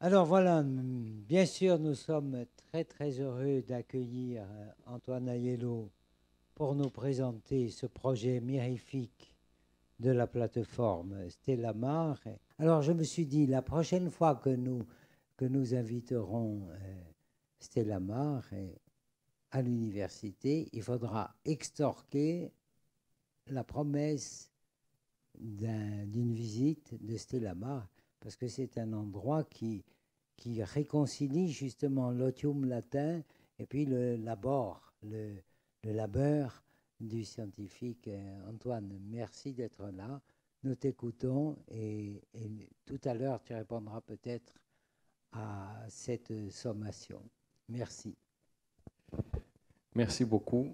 Alors voilà, bien sûr, nous sommes très très heureux d'accueillir Antoine Aiello pour nous présenter ce projet mirifique de la plateforme Stella Mar. Alors je me suis dit, la prochaine fois que nous inviterons Stella Mar à l'université, il faudra extorquer la promesse d'une visite de Stella Mar, parce que c'est un endroit qui réconcilie justement l'otium latin et puis le labor, le labeur du scientifique Antoine. Merci d'être là. Nous t'écoutons et tout à l'heure, tu répondras peut-être à cette sommation. Merci. Merci beaucoup.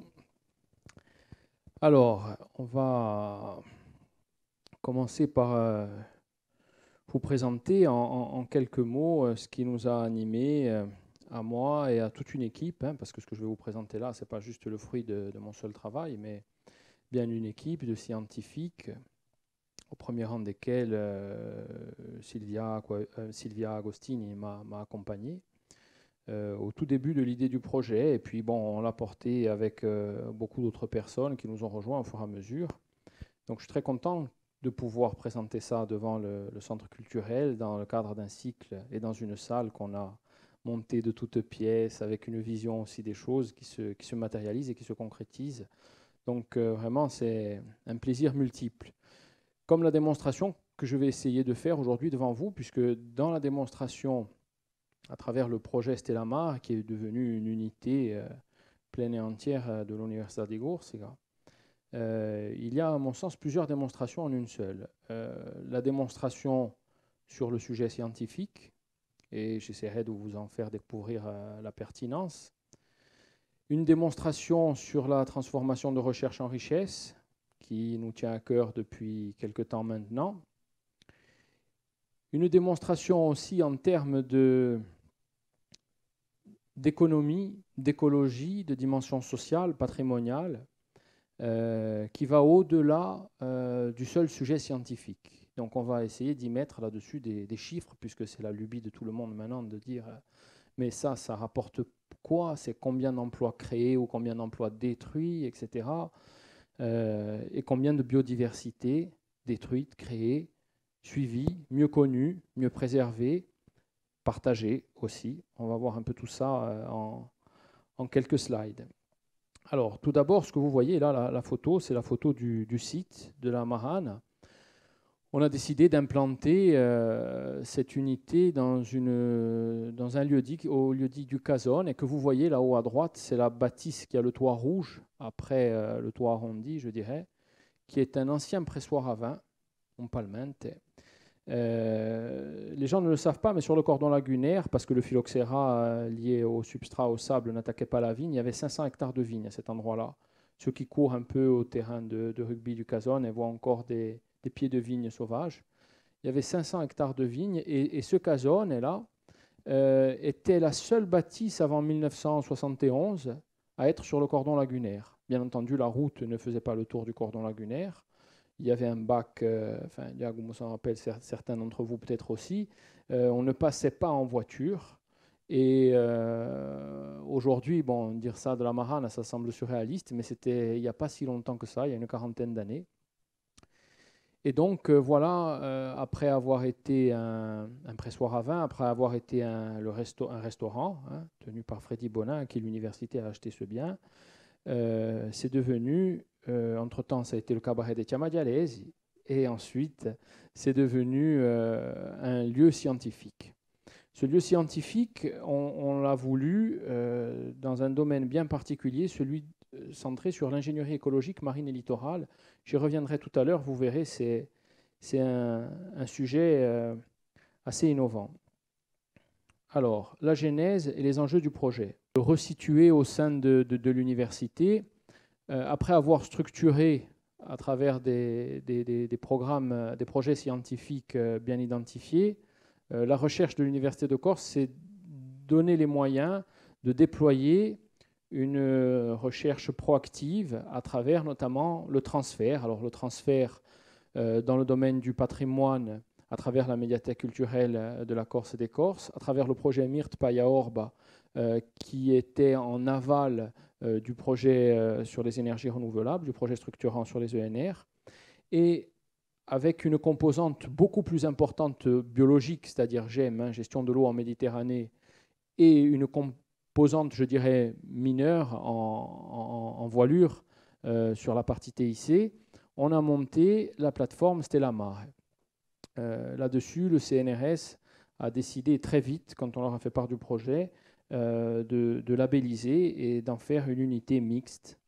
Alors, on va commencer par vous présenter en quelques mots ce qui nous a animés à moi et à toute une équipe, hein, parce que ce que je vais vous présenter là, ce n'est pas juste le fruit de mon seul travail, mais bien une équipe de scientifiques, au premier rang desquels Sylvia Agostini m'a accompagné au tout début de l'idée du projet. Et puis, bon, on l'a porté avec beaucoup d'autres personnes qui nous ont rejoints au fur et à mesure. Donc, je suis très content de pouvoir présenter ça devant le centre culturel dans le cadre d'un cycle et dans une salle qu'on a montée de toutes pièces avec une vision aussi des choses qui se matérialisent et qui se concrétisent. Donc, vraiment, c'est un plaisir multiple. Comme la démonstration que je vais essayer de faire aujourd'hui devant vous, puisque dans la démonstration, à travers le projet Stella Mar, qui est devenu une unité pleine et entière de l'Université di Corsica, il y a, à mon sens, plusieurs démonstrations en une seule. La démonstration sur le sujet scientifique, et j'essaierai de vous en faire découvrir la pertinence. Une démonstration sur la transformation de recherche en richesse, qui nous tient à cœur depuis quelque temps maintenant. Une démonstration aussi en termes d'économie, d'écologie, de dimension sociale, patrimoniale, qui va au-delà du seul sujet scientifique. Donc on va essayer d'y mettre là-dessus des chiffres, puisque c'est la lubie de tout le monde maintenant de dire mais ça rapporte quoi? C'est combien d'emplois créés ou combien d'emplois détruits, etc. Et combien de biodiversité détruite, créée, suivie, mieux connue, mieux préservée, partagée aussi. On va voir un peu tout ça en quelques slides. Alors, tout d'abord, ce que vous voyez là, la photo, c'est la photo du site de la Marane. On a décidé d'implanter cette unité dans un lieu-dit, au lieu-dit du Casone, et que vous voyez là-haut à droite, c'est la bâtisse qui a le toit rouge, après le toit arrondi, je dirais, qui est un ancien pressoir à vin, un palmente. Les gens ne le savent pas, mais sur le cordon lagunaire, parce que le phylloxéra lié au substrat, au sable, n'attaquait pas la vigne, il y avait 500 hectares de vignes à cet endroit-là. Ceux qui courent un peu au terrain de rugby du Casone voient encore des pieds de vignes sauvages. Il y avait 500 hectares de vignes et ce Casone-là était la seule bâtisse avant 1971 à être sur le cordon lagunaire. Bien entendu, la route ne faisait pas le tour du cordon lagunaire. Il y avait un bac, enfin, Diago s'en rappelle, certains d'entre vous peut-être aussi. On ne passait pas en voiture. Et aujourd'hui, bon, dire ça de la Marane, ça semble surréaliste, mais c'était il n'y a pas si longtemps que ça, il y a une quarantaine d'années. Et donc, voilà, après avoir été un pressoir à vin, après avoir été un restaurant hein, tenu par Freddy Bonin, à qui l'université a acheté ce bien, c'est devenu, entre-temps, ça a été le cabaret des Chiamadialesi, et ensuite, c'est devenu un lieu scientifique. Ce lieu scientifique, on l'a voulu dans un domaine bien particulier, celui centré sur l'ingénierie écologique marine et littorale. J'y reviendrai tout à l'heure, vous verrez, c'est un sujet assez innovant. Alors, la genèse et les enjeux du projet. Le resituer au sein de l'université, après avoir structuré à travers des programmes, des projets scientifiques bien identifiés, la recherche de l'Université de Corse s'est donné les moyens de déployer une recherche proactive à travers notamment le transfert. Alors le transfert dans le domaine du patrimoine à travers la médiathèque culturelle de la Corse et des Corses, à travers le projet Mirt Paya Orba, qui était en aval du projet sur les énergies renouvelables, du projet structurant sur les ENR, et avec une composante beaucoup plus importante biologique, c'est-à-dire GEM, gestion de l'eau en Méditerranée, et une composante, je dirais, mineure en voilure sur la partie TIC, on a monté la plateforme Stella Mare. Là-dessus, le CNRS a décidé très vite, quand on leur a fait part du projet, de labelliser et d'en faire une unité mixte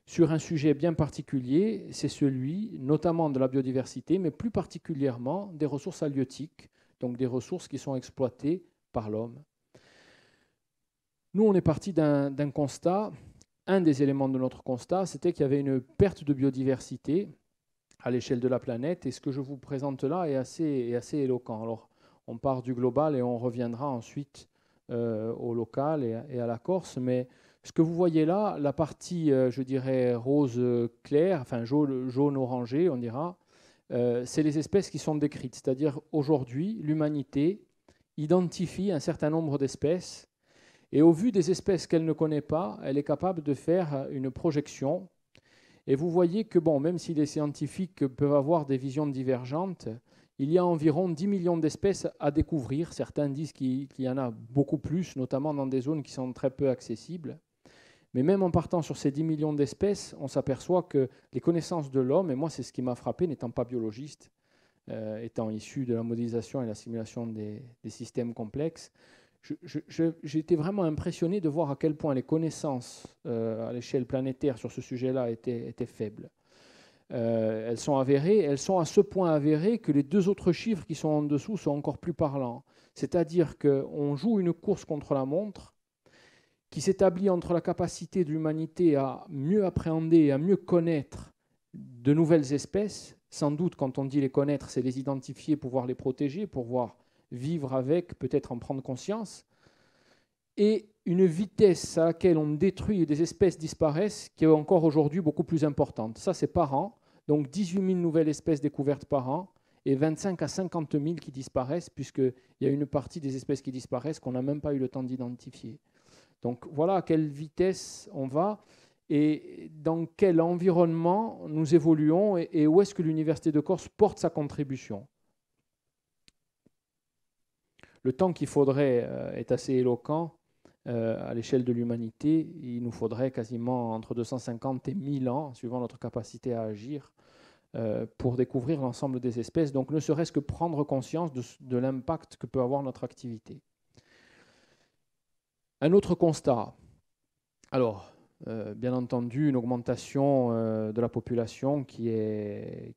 sur un sujet bien particulier, c'est celui notamment de la biodiversité, mais plus particulièrement des ressources halieutiques, donc des ressources qui sont exploitées par l'homme. Nous, on est parti d'un constat. Un des éléments de notre constat, c'était qu'il y avait une perte de biodiversité à l'échelle de la planète. Et ce que je vous présente là est assez éloquent. Alors, on part du global et on reviendra ensuite au local et à la Corse. Mais ce que vous voyez là, la partie, je dirais, rose clair, enfin jaune orangé, on dira, c'est les espèces qui sont décrites. C'est-à-dire, aujourd'hui, l'humanité identifie un certain nombre d'espèces. Et au vu des espèces qu'elle ne connaît pas, elle est capable de faire une projection. Et vous voyez que, bon, même si les scientifiques peuvent avoir des visions divergentes, il y a environ 10 millions d'espèces à découvrir. Certains disent qu'il y en a beaucoup plus, notamment dans des zones qui sont très peu accessibles. Mais même en partant sur ces 10 millions d'espèces, on s'aperçoit que les connaissances de l'homme, et moi c'est ce qui m'a frappé, n'étant pas biologiste, étant issu de la modélisation et la simulation des systèmes complexes, j'ai été vraiment impressionné de voir à quel point les connaissances à l'échelle planétaire sur ce sujet-là étaient faibles. Elles sont avérées, elles sont à ce point avérées que les deux autres chiffres qui sont en dessous sont encore plus parlants. C'est-à-dire qu'on joue une course contre la montre qui s'établit entre la capacité de l'humanité à mieux appréhender et à mieux connaître de nouvelles espèces. Sans doute, quand on dit les connaître, c'est les identifier, pouvoir les protéger, pouvoir vivre avec, peut-être en prendre conscience, et une vitesse à laquelle on détruit et des espèces disparaissent qui est encore aujourd'hui beaucoup plus importante. Ça, c'est par an, donc 18 000 nouvelles espèces découvertes par an et 25 à 50 000 qui disparaissent, puisqu'il y a une partie des espèces qui disparaissent qu'on n'a même pas eu le temps d'identifier. Donc voilà à quelle vitesse on va et dans quel environnement nous évoluons et où est-ce que l'Université de Corse porte sa contribution. Le temps qu'il faudrait est assez éloquent à l'échelle de l'humanité. Il nous faudrait quasiment entre 250 et 1000 ans, suivant notre capacité à agir, pour découvrir l'ensemble des espèces. Donc ne serait-ce que prendre conscience de l'impact que peut avoir notre activité. Un autre constat. Alors, bien entendu, une augmentation de la population qui est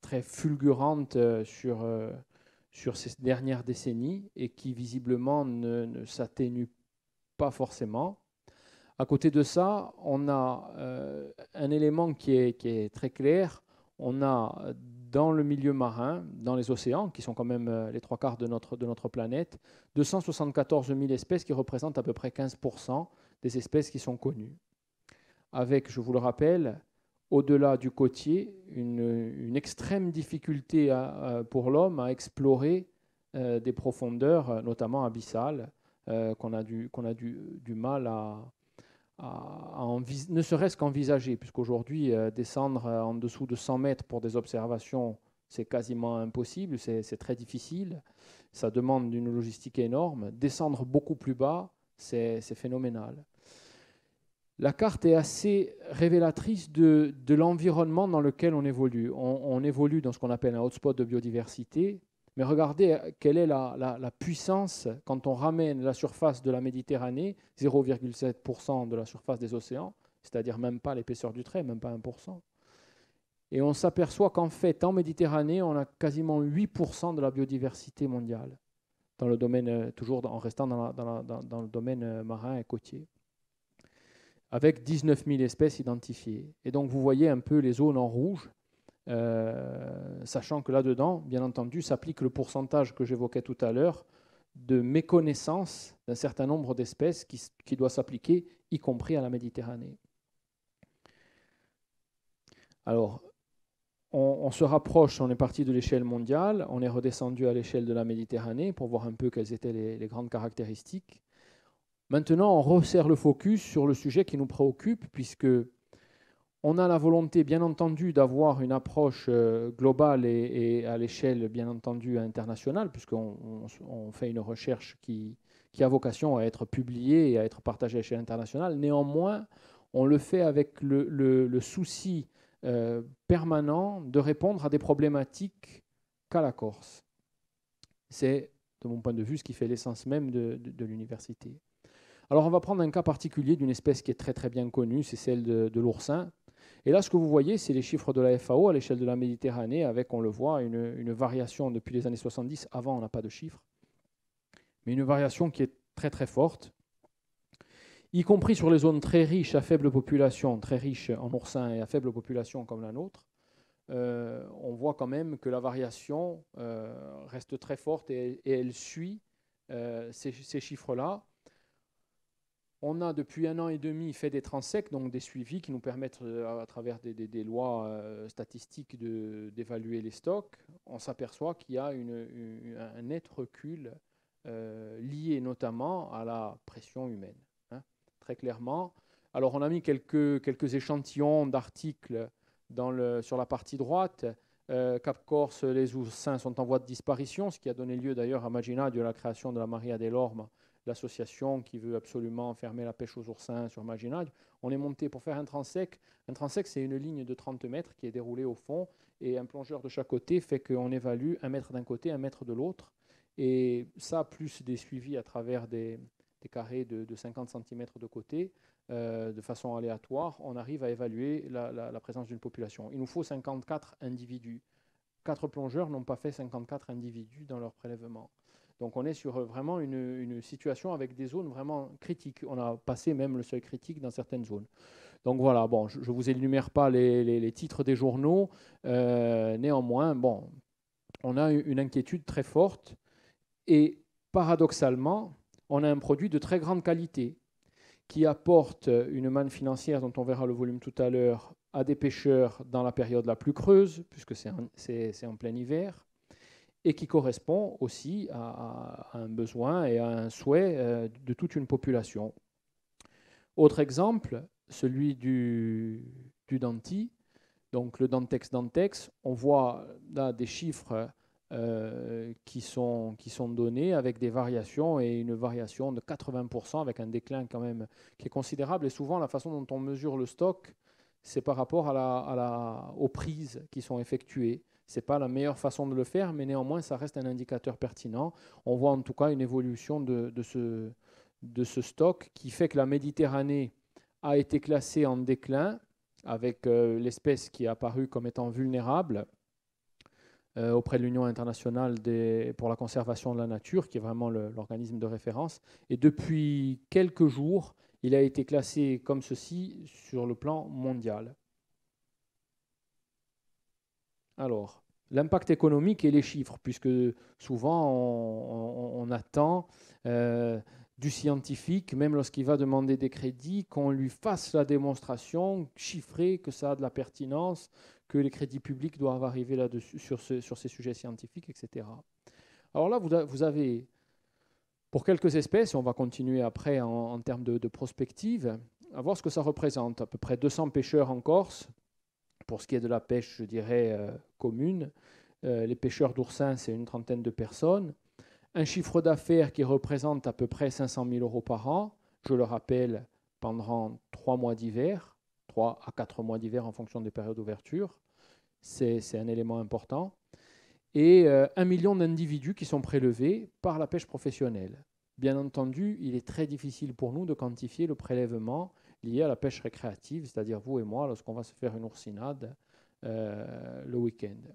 très fulgurante sur ces dernières décennies et qui visiblement ne s'atténue pas forcément. À côté de ça, on a un élément qui est très clair. On a dans le milieu marin, dans les océans, qui sont quand même les trois quarts de notre planète, 274 000 espèces qui représentent à peu près 15% des espèces qui sont connues. Avec, je vous le rappelle, au-delà du côtier, une extrême difficulté pour l'homme à explorer des profondeurs, notamment abyssales, qu'on a du mal ne serait-ce qu'envisager, puisqu'aujourd'hui, descendre en dessous de 100 mètres pour des observations, c'est quasiment impossible, c'est très difficile, ça demande une logistique énorme. Descendre beaucoup plus bas, c'est phénoménal. La carte est assez révélatrice de l'environnement dans lequel on évolue. On évolue dans ce qu'on appelle un hotspot de biodiversité, mais regardez quelle est la puissance quand on ramène la surface de la Méditerranée, 0,7% de la surface des océans, c'est-à-dire même pas l'épaisseur du trait, même pas 1%. Et on s'aperçoit qu'en fait, en Méditerranée, on a quasiment 8% de la biodiversité mondiale, dans le domaine, toujours en restant dans le domaine marin et côtier, avec 19 000 espèces identifiées. Et donc vous voyez un peu les zones en rouge, sachant que là-dedans, bien entendu, s'applique le pourcentage que j'évoquais tout à l'heure de méconnaissance d'un certain nombre d'espèces qui doit s'appliquer, y compris à la Méditerranée. Alors, on se rapproche, on est parti de l'échelle mondiale, on est redescendu à l'échelle de la Méditerranée pour voir un peu quelles étaient les grandes caractéristiques. Maintenant, on resserre le focus sur le sujet qui nous préoccupe, puisque on a la volonté, bien entendu, d'avoir une approche globale et à l'échelle, bien entendu, internationale, puisqu'on fait une recherche qui a vocation à être publiée et à être partagée à l'échelle internationale. Néanmoins, on le fait avec le souci permanent de répondre à des problématiques qu'a la Corse. C'est, de mon point de vue, ce qui fait l'essence même de l'université. Alors, on va prendre un cas particulier d'une espèce qui est très très bien connue, c'est celle de l'oursin. Et là, ce que vous voyez, c'est les chiffres de la FAO à l'échelle de la Méditerranée, avec, on le voit, une variation depuis les années 70. Avant, on n'a pas de chiffres, mais une variation qui est très très forte, y compris sur les zones très riches à faible population, très riches en oursins et à faible population comme la nôtre. On voit quand même que la variation reste très forte et elle suit ces chiffres-là. On a depuis 1 an et demi fait des transects, donc des suivis qui nous permettent, à travers des lois statistiques, d'évaluer les stocks. On s'aperçoit qu'il y a un net recul lié notamment à la pression humaine, hein, très clairement. Alors on a mis quelques échantillons d'articles sur la partie droite. Cap Corse, les oursins sont en voie de disparition, ce qui a donné lieu d'ailleurs à Maginadio à la création de la Maria dell'Orma, l'association qui veut absolument fermer la pêche aux oursins sur Maginadio. On est monté pour faire un transect. Un transect, c'est une ligne de 30 mètres qui est déroulée au fond et un plongeur de chaque côté fait qu'on évalue 1 mètre d'un côté, 1 mètre de l'autre. Et ça, plus des suivis à travers des carrés de 50 cm de côté, de façon aléatoire, on arrive à évaluer la présence d'une population. Il nous faut 54 individus. 4 plongeurs n'ont pas fait 54 individus dans leur prélèvement. Donc on est sur vraiment une situation avec des zones vraiment critiques. On a passé même le seuil critique dans certaines zones. Donc voilà, bon, je ne vous énumère pas les titres des journaux. Néanmoins, bon, on a une inquiétude très forte. Et paradoxalement, on a un produit de très grande qualité qui apporte une manne financière, dont on verra le volume tout à l'heure, à des pêcheurs dans la période la plus creuse, puisque c'est en plein hiver, et qui correspond aussi à un besoin et à un souhait de toute une population. Autre exemple, celui du Danti, donc le Dantex, on voit là des chiffres qui sont donnés avec des variations et une variation de 80% avec un déclin quand même qui est considérable. Et souvent, la façon dont on mesure le stock, c'est par rapport aux prises qui sont effectuées. Ce n'est pas la meilleure façon de le faire, mais néanmoins, ça reste un indicateur pertinent. On voit en tout cas une évolution de ce stock qui fait que la Méditerranée a été classée en déclin avec l'espèce qui est apparue comme étant vulnérable auprès de l'Union internationale pour la conservation de la nature, qui est vraiment l'organisme de référence. Et depuis quelques jours, il a été classé comme ceci sur le plan mondial. Alors, l'impact économique et les chiffres, puisque souvent on attend du scientifique, même lorsqu'il va demander des crédits, qu'on lui fasse la démonstration chiffrée que ça a de la pertinence, que les crédits publics doivent arriver là-dessus sur ces sujets scientifiques, etc. Alors là, vous avez, pour quelques espèces, on va continuer après en termes de prospective, à voir ce que ça représente. À peu près 200 pêcheurs en Corse, pour ce qui est de la pêche, je dirais, commune. Les pêcheurs d'oursins, c'est une trentaine de personnes. Un chiffre d'affaires qui représente à peu près 500 000 euros par an, je le rappelle, pendant 3 mois d'hiver, 3 à 4 mois d'hiver en fonction des périodes d'ouverture. C'est un élément important. Et 1 million d'individus qui sont prélevés par la pêche professionnelle. Bien entendu, il est très difficile pour nous de quantifier le prélèvement lié à la pêche récréative, c'est-à-dire vous et moi, lorsqu'on va se faire une oursinade le week-end.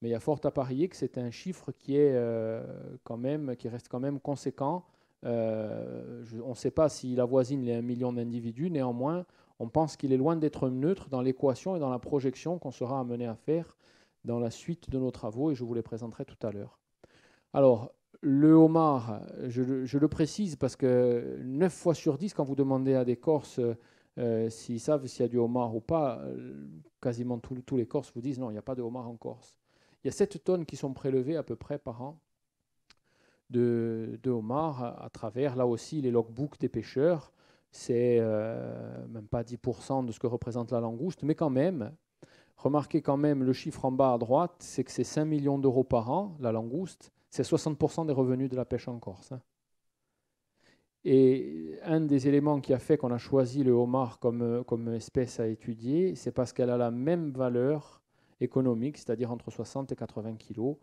Mais il y a fort à parier que c'est un chiffre qui reste quand même conséquent. On ne sait pas s'il avoisine les 1 million d'individus, néanmoins, on pense qu'il est loin d'être neutre dans l'équation et dans la projection qu'on sera amené à faire dans la suite de nos travaux, et je vous les présenterai tout à l'heure. Alors, le homard, je le précise parce que 9 fois sur 10, quand vous demandez à des Corses s'ils savent s'il y a du homard ou pas, quasiment tous les Corses vous disent non, il n'y a pas de homard en Corse. Il y a 7 tonnes qui sont prélevées à peu près par an de homard à travers, là aussi, les logbooks des pêcheurs. C'est même pas 10% de ce que représente la langouste, mais quand même, remarquez quand même le chiffre en bas à droite, c'est que c'est 5 millions d'euros par an, la langouste, c'est 60% des revenus de la pêche en Corse. Hein. Et un des éléments qui a fait qu'on a choisi le homard comme espèce à étudier, c'est parce qu'elle a la même valeur économique, c'est-à-dire entre 60 et 80 kilos.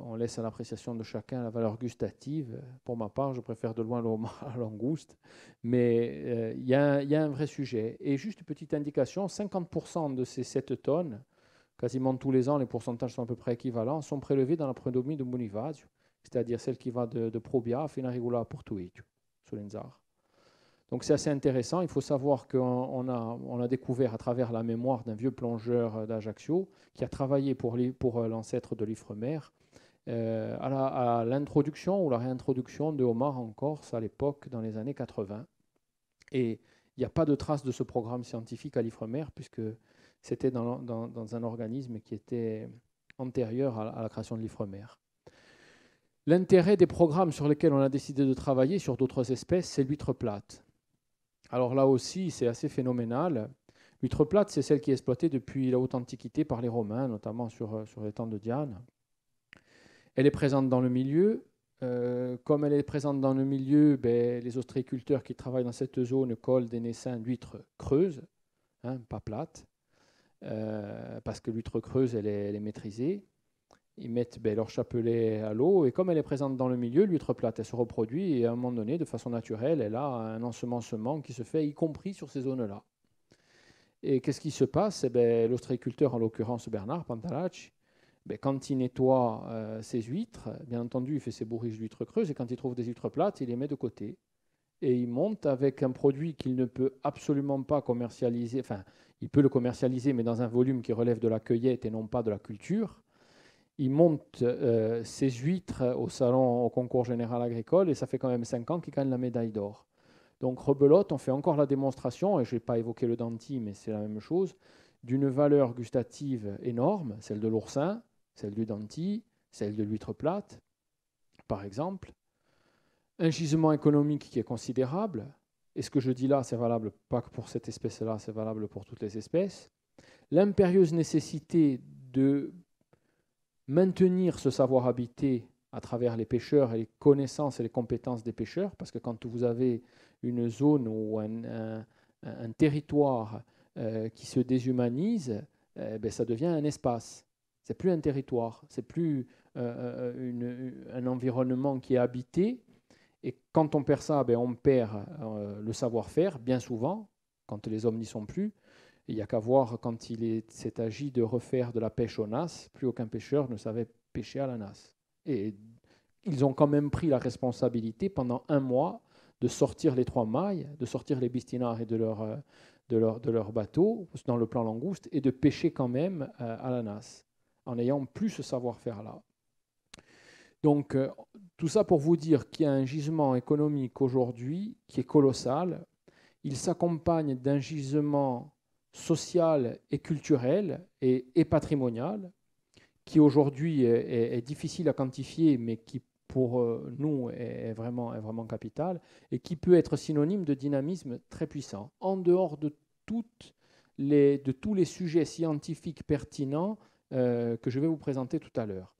On laisse à l'appréciation de chacun la valeur gustative. Pour ma part, je préfère de loin le homard à la langouste, mais il y a un vrai sujet. Et juste une petite indication, 50% de ces 7 tonnes, quasiment tous les ans, les pourcentages sont à peu près équivalents, sont prélevés dans la predomie de Bonifacio, c'est-à-dire celle qui va de Probia fino a Regula a Portueto, sur l'Enzar. Donc c'est assez intéressant. Il faut savoir qu'on a découvert à travers la mémoire d'un vieux plongeur d'Ajaccio qui a travaillé pour l'ancêtre de l'Ifremer à l'introduction ou la réintroduction de homard en Corse à l'époque dans les années 80. Et il n'y a pas de trace de ce programme scientifique à l'Ifremer puisque c'était dans un organisme qui était antérieur à la création de l'Ifremer. L'intérêt des programmes sur lesquels on a décidé de travailler sur d'autres espèces, c'est l'huître plate. Alors là aussi, c'est assez phénoménal. L'huître plate, c'est celle qui est exploitée depuis la haute antiquité par les Romains, notamment sur les temps de Diane. Elle est présente dans le milieu. Comme elle est présente dans le milieu, les ostréiculteurs qui travaillent dans cette zone collent des naissins d'huîtres creuses, hein, pas plates, parce que l'huître creuse, elle est maîtrisée. Ils mettent leur chapelet à l'eau, et comme elle est présente dans le milieu, l'huître plate, elle se reproduit, et à un moment donné, de façon naturelle, elle a un ensemencement qui se fait, y compris sur ces zones-là. Et qu'est-ce qui se passe? L'ostréiculteur, en l'occurrence Bernard Pantalacci, quand il nettoie ses huîtres, bien entendu, il fait ses bourriches d'huîtres creuses, et quand il trouve des huîtres plates, il les met de côté. Et il monte avec un produit qu'il ne peut absolument pas commercialiser, enfin, il peut le commercialiser, mais dans un volume qui relève de la cueillette et non pas de la culture. Il monte ses huîtres au salon, au concours général agricole, et ça fait quand même 5 ans qu'il gagne la médaille d'or. Donc rebelote, on fait encore la démonstration, et je n'ai pas évoqué le danti, mais c'est la même chose, d'une valeur gustative énorme, celle de l'oursin, celle du danti, celle de l'huître plate, par exemple. Un gisement économique qui est considérable, et ce que je dis là, c'est valable pas que pour cette espèce-là, c'est valable pour toutes les espèces. L'impérieuse nécessité de maintenir ce savoir habité à travers les pêcheurs et les connaissances et les compétences des pêcheurs, parce que quand vous avez une zone ou un territoire qui se déshumanise, ça devient un espace. C'est plus un territoire, c'est plus un environnement qui est habité. Et quand on perd ça, on perd le savoir-faire, bien souvent, quand les hommes n'y sont plus. Il n'y a qu'à voir quand s'est agi de refaire de la pêche au nas, plus aucun pêcheur ne savait pêcher à la nas. Et ils ont quand même pris la responsabilité pendant 1 mois de sortir les 3 mailles, de sortir les bistinari de leur bateau dans le plan langouste et de pêcher quand même à la nas, en n'ayant plus ce savoir-faire-là. Donc tout ça pour vous dire qu'il y a un gisement économique aujourd'hui qui est colossal. Il s'accompagne d'un gisement social et culturel et patrimonial, qui aujourd'hui est difficile à quantifier, mais qui pour nous est vraiment capital, et qui peut être synonyme de dynamisme très puissant, en dehors de tous les sujets scientifiques pertinents que je vais vous présenter tout à l'heure.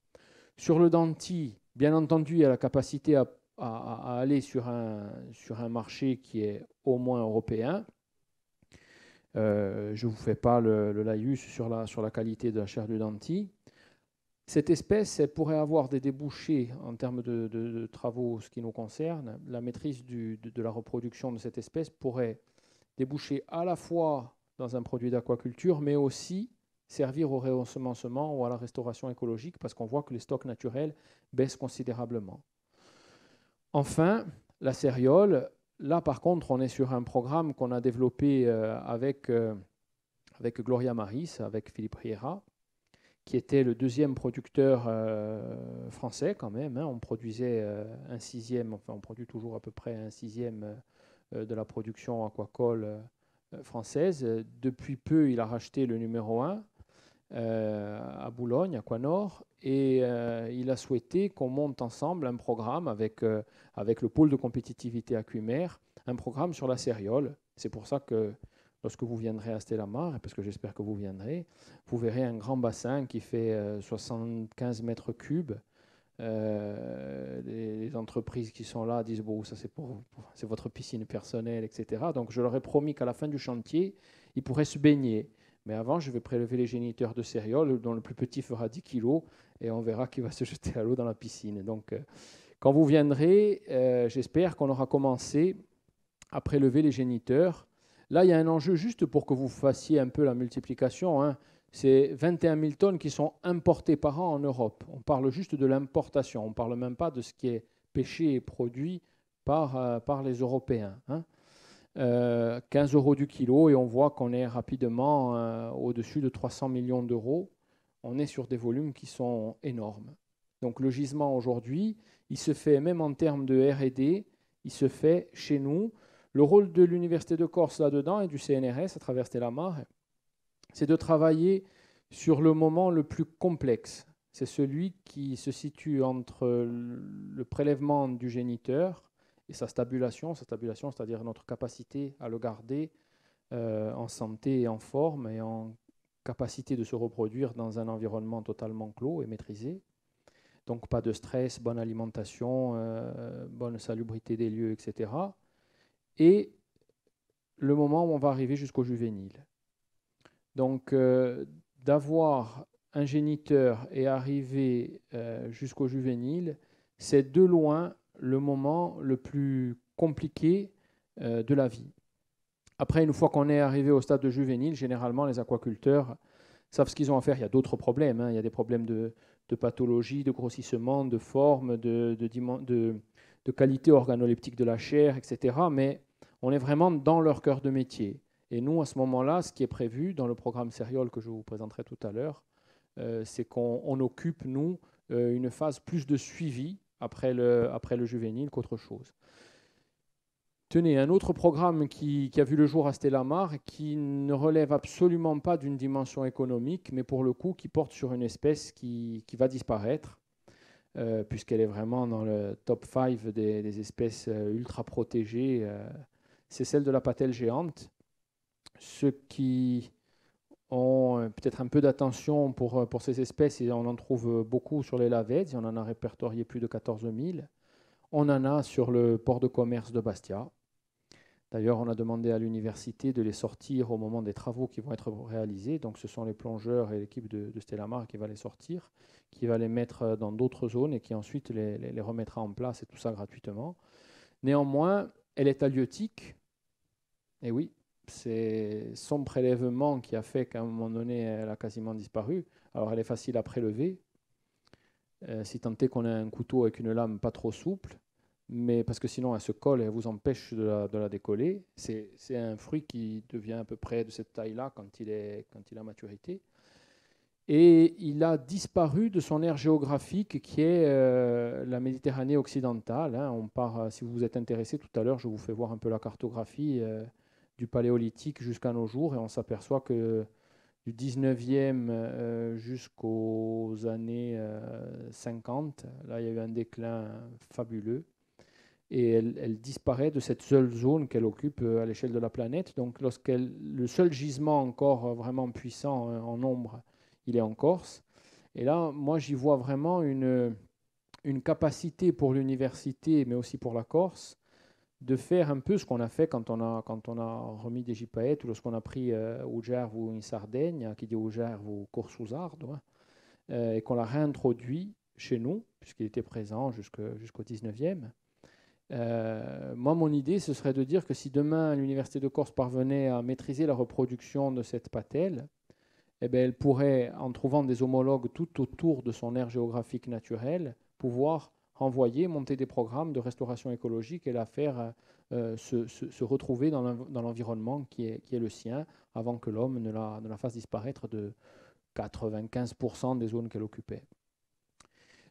Sur le danti, bien entendu, il y a la capacité à aller sur un marché qui est au moins européen. Je ne vous fais pas le laïus sur la qualité de la chair du danti. Cette espèce, elle pourrait avoir des débouchés en termes de travaux, ce qui nous concerne. La maîtrise de la reproduction de cette espèce pourrait déboucher à la fois dans un produit d'aquaculture, mais aussi servir au réensemencement ou à la restauration écologique, parce qu'on voit que les stocks naturels baissent considérablement. Enfin, la céréole. Là, par contre, on est sur un programme qu'on a développé avec Gloria Maris, avec Philippe Riera, qui était le 2e producteur français quand même. Hein. On produisait un 6e, enfin on produit toujours à peu près un 6e de la production aquacole française. Depuis peu, il a racheté le numéro 1 à Boulogne, Aquanor, et il a souhaité qu'on monte ensemble un programme avec le pôle de compétitivité Acumer, un programme sur la céréole. C'est pour ça que lorsque vous viendrez à Stellamar, parce que j'espère que vous viendrez, vous verrez un grand bassin qui fait 75 mètres cubes. Les entreprises qui sont là disent bon, ça c'est votre piscine personnelle, etc. Donc je leur ai promis qu'à la fin du chantier, ils pourraient se baigner. Mais avant, je vais prélever les géniteurs de céréales, dont le plus petit fera 10 kilos, et on verra qui va se jeter à l'eau dans la piscine. Donc, quand vous viendrez, j'espère qu'on aura commencé à prélever les géniteurs. Là, il y a un enjeu juste pour que vous fassiez un peu la multiplication. Hein. C'est 21 000 tonnes qui sont importées par an en Europe. On parle juste de l'importation. On ne parle même pas de ce qui est pêché et produit par les Européens. Hein. 15 euros du kilo et on voit qu'on est rapidement au-dessus de 300 millions d'euros. On est sur des volumes qui sont énormes. Donc le gisement aujourd'hui, il se fait même en termes de R&D, il se fait chez nous. Le rôle de l'Université de Corse là-dedans et du CNRS à travers Stellamar, c'est de travailler sur le moment le plus complexe. C'est celui qui se situe entre le prélèvement du géniteur et sa stabulation, c'est-à-dire notre capacité à le garder en santé et en forme et en capacité de se reproduire dans un environnement totalement clos et maîtrisé. Donc pas de stress, bonne alimentation, bonne salubrité des lieux, etc. Et le moment où on va arriver jusqu'au juvénile. Donc d'avoir un géniteur et arriver jusqu'au juvénile, c'est de loin le moment le plus compliqué de la vie. Après, une fois qu'on est arrivé au stade de juvénile, généralement, les aquaculteurs savent ce qu'ils ont à faire. Il y a d'autres problèmes. Hein. Il y a des problèmes de pathologie, de grossissement, de forme, de qualité organoleptique de la chair, etc. Mais on est vraiment dans leur cœur de métier. Et nous, à ce moment-là, ce qui est prévu dans le programme Céréole que je vous présenterai tout à l'heure, c'est qu'on occupe, nous, une phase plus de suivi après le juvénile qu'autre chose. Tenez, un autre programme qui a vu le jour à Stellamar, qui ne relève absolument pas d'une dimension économique, mais pour le coup qui porte sur une espèce qui va disparaître, puisqu'elle est vraiment dans le top 5 des espèces ultra protégées. C'est celle de la patelle géante. Ceux qui ont peut-être un peu d'attention pour ces espèces, et on en trouve beaucoup sur les Lavèdes, on en a répertorié plus de 14 000. On en a sur le port de commerce de Bastia. D'ailleurs, on a demandé à l'université de les sortir au moment des travaux qui vont être réalisés. Donc, ce sont les plongeurs et l'équipe de Stellamar qui va les sortir, qui va les mettre dans d'autres zones et qui ensuite les remettra en place, et tout ça gratuitement. Néanmoins, elle est halieutique. Et oui, c'est son prélèvement qui a fait qu'à un moment donné, elle a quasiment disparu. Alors, elle est facile à prélever, si tant est qu'on a un couteau avec une lame pas trop souple. Mais parce que sinon elle se colle et elle vous empêche de la décoller. C'est un fruit qui devient à peu près de cette taille-là quand il a maturité. Et il a disparu de son aire géographique qui est la Méditerranée occidentale. Hein. On part, si vous vous êtes intéressé tout à l'heure, je vous fais voir un peu la cartographie du Paléolithique jusqu'à nos jours et on s'aperçoit que du 19e jusqu'aux années 50, là il y a eu un déclin fabuleux. Et elle disparaît de cette seule zone qu'elle occupe à l'échelle de la planète. Donc le seul gisement encore vraiment puissant en nombre, il est en Corse. Et là, moi, j'y vois vraiment une capacité pour l'université, mais aussi pour la Corse, de faire un peu ce qu'on a fait quand on a remis des gypaètes ou lorsqu'on a pris Ugerve ou une Sardaigne, qui dit Ugerve ou Corsusardo, et qu'on l'a réintroduit chez nous, puisqu'il était présent jusqu'au 19e. Moi, mon idée, ce serait de dire que si demain l'Université de Corse parvenait à maîtriser la reproduction de cette patelle, eh bien, elle pourrait, en trouvant des homologues tout autour de son aire géographique naturelle, pouvoir renvoyer, monter des programmes de restauration écologique et la faire se retrouver dans l'environnement qui est le sien, avant que l'homme ne la fasse disparaître de 95% des zones qu'elle occupait.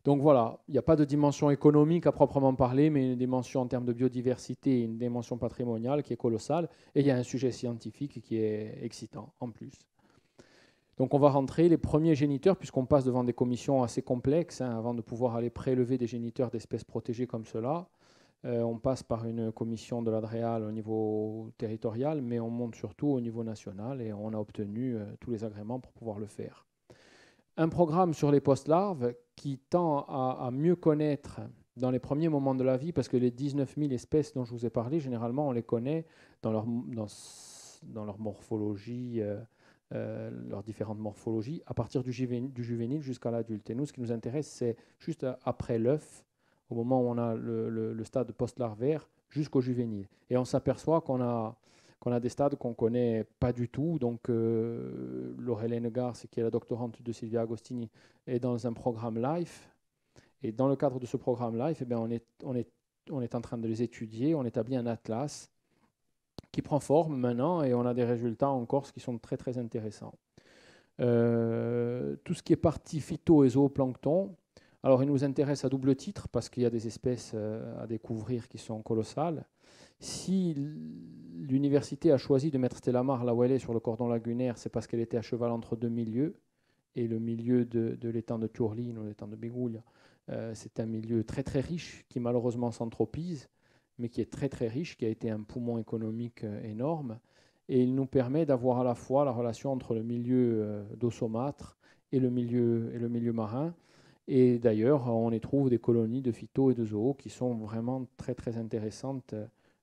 Donc voilà, il n'y a pas de dimension économique à proprement parler, mais une dimension en termes de biodiversité, une dimension patrimoniale qui est colossale. Et il y a un sujet scientifique qui est excitant en plus. Donc on va rentrer les premiers géniteurs, puisqu'on passe devant des commissions assez complexes, hein, avant de pouvoir aller prélever des géniteurs d'espèces protégées comme cela. On passe par une commission de l'ADREAL au niveau territorial, mais on monte surtout au niveau national et on a obtenu tous les agréments pour pouvoir le faire. Un programme sur les post-larves qui tend à mieux connaître dans les premiers moments de la vie, parce que les 19 000 espèces dont je vous ai parlé, généralement on les connaît dans leur morphologie, leurs différentes morphologies, à partir du juvénile jusqu'à l'adulte. Et nous, ce qui nous intéresse, c'est juste après l'œuf, au moment où on a le stade post-larvaire, jusqu'au juvénile. Et on s'aperçoit qu'on a des stades qu'on ne connaît pas du tout. Donc, Laurelène Garce, qui est la doctorante de Silvia Agostini, est dans un programme LIFE. Et dans le cadre de ce programme LIFE, eh bien, on est en train de les étudier. On établit un atlas qui prend forme maintenant et on a des résultats en Corse qui sont très, très intéressants. Tout ce qui est partie phyto et zooplancton, alors il nous intéresse à double titre parce qu'il y a des espèces à découvrir qui sont colossales. Si l'université a choisi de mettre Stella Mar là où elle est sur le cordon lagunaire, c'est parce qu'elle était à cheval entre deux milieux. Et le milieu de l'étang de Turline ou l'étang de Bigoulia, c'est un milieu très très riche qui malheureusement s'anthropise, mais qui est très très riche, qui a été un poumon économique énorme. Et il nous permet d'avoir à la fois la relation entre le milieu d'eau saumâtre et le milieu marin. Et d'ailleurs, on y trouve des colonies de phyto et de zoo qui sont vraiment très très intéressantes,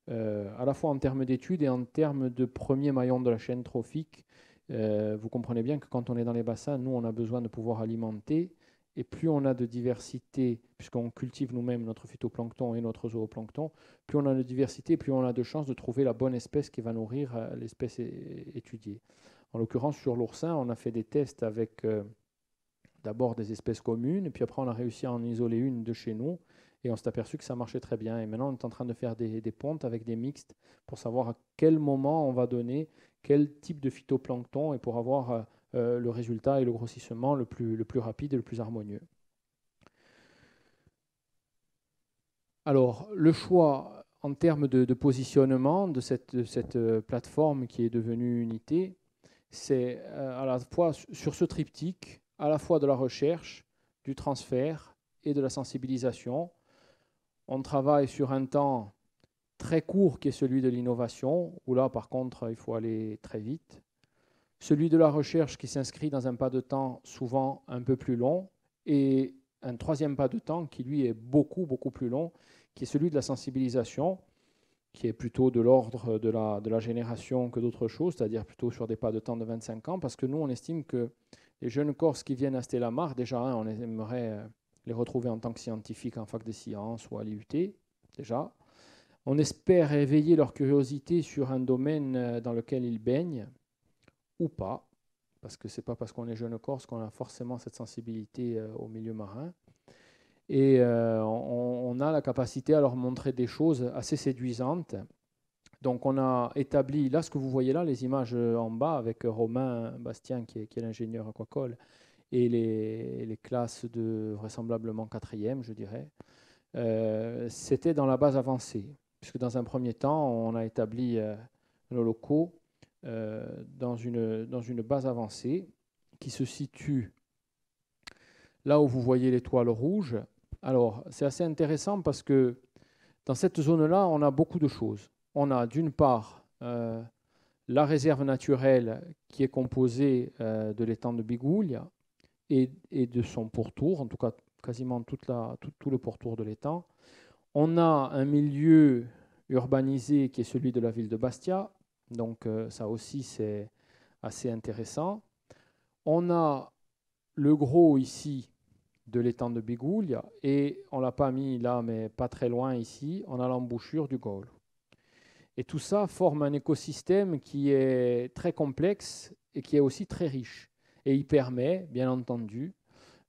à la fois en termes d'études et en termes de premier maillon de la chaîne trophique. Vous comprenez bien que quand on est dans les bassins, nous, on a besoin de pouvoir alimenter. Et plus on a de diversité, puisqu'on cultive nous-mêmes notre phytoplancton et notre zooplancton, plus on a de diversité, plus on a de chances de trouver la bonne espèce qui va nourrir l'espèce étudiée. En l'occurrence, sur l'oursin, on a fait des tests avec d'abord des espèces communes, et puis après on a réussi à en isoler une de chez nous, et on s'est aperçu que ça marchait très bien. Et maintenant on est en train de faire des pontes avec des mixtes pour savoir à quel moment on va donner quel type de phytoplancton, et pour avoir le résultat et le grossissement le plus rapide et le plus harmonieux. Alors le choix en termes de positionnement de cette plateforme qui est devenue Unité, c'est à la fois sur ce triptyque, à la fois de la recherche, du transfert et de la sensibilisation. On travaille sur un temps très court qui est celui de l'innovation, où là par contre il faut aller très vite. Celui de la recherche qui s'inscrit dans un pas de temps souvent un peu plus long, et un troisième pas de temps qui lui est beaucoup plus long, qui est celui de la sensibilisation, qui est plutôt de l'ordre de la génération que d'autres choses, c'est-à-dire plutôt sur des pas de temps de 25 ans, parce que nous, on estime que les jeunes Corses qui viennent à Stella Mar, déjà, on aimerait les retrouver en tant que scientifiques en fac des sciences ou à l'IUT, déjà. On espère éveiller leur curiosité sur un domaine dans lequel ils baignent, ou pas, parce que ce n'est pas parce qu'on est jeune Corse qu'on a forcément cette sensibilité au milieu marin. Et on a la capacité à leur montrer des choses assez séduisantes. Donc on a établi, là ce que vous voyez là, les images en bas avec Romain Bastien qui est l'ingénieur aquacole et les classes de vraisemblablement 4e, je dirais, c'était dans la base avancée. Puisque dans un premier temps, on a établi nos locaux dans une base avancée qui se situe là où vous voyez l'étoile rouge. Alors, c'est assez intéressant parce que dans cette zone-là, on a beaucoup de choses. On a d'une part la réserve naturelle qui est composée de l'étang de Bigoulia et de son pourtour, en tout cas quasiment tout le pourtour de l'étang. On a un milieu urbanisé qui est celui de la ville de Bastia, donc ça aussi c'est assez intéressant. On a le gros ici de l'étang de Bigoulia, et on ne l'a pas mis là, mais pas très loin ici, on a l'embouchure du Gol. Et tout ça forme un écosystème qui est très complexe et qui est aussi très riche. Et il permet, bien entendu,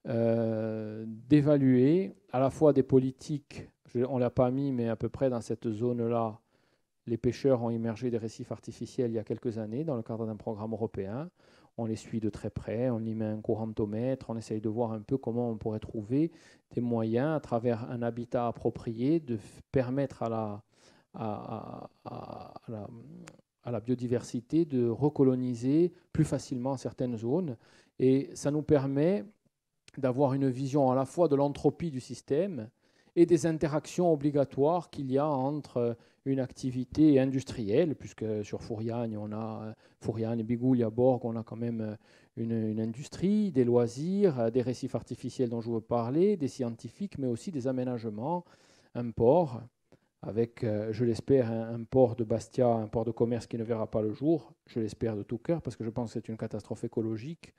d'évaluer à la fois des politiques, on ne l'a pas mis, mais à peu près dans cette zone-là, les pêcheurs ont immergé des récifs artificiels il y a quelques années dans le cadre d'un programme européen. on les suit de très près, on y met un courantomètre, on essaye de voir un peu comment on pourrait trouver des moyens, à travers un habitat approprié, de permettre à la biodiversité de recoloniser plus facilement certaines zones. Et ça nous permet d'avoir une vision à la fois de l'entropie du système et des interactions obligatoires qu'il y a entre une activité industrielle, puisque sur Fouriagne, on a Fouriagne, Bigoulia, Borg, on a quand même une industrie, des loisirs, des récifs artificiels dont je veux parler, des scientifiques, mais aussi des aménagements, un port, avec, je l'espère, un port de Bastia, un port de commerce qui ne verra pas le jour, je l'espère de tout cœur, parce que je pense que c'est une catastrophe écologique,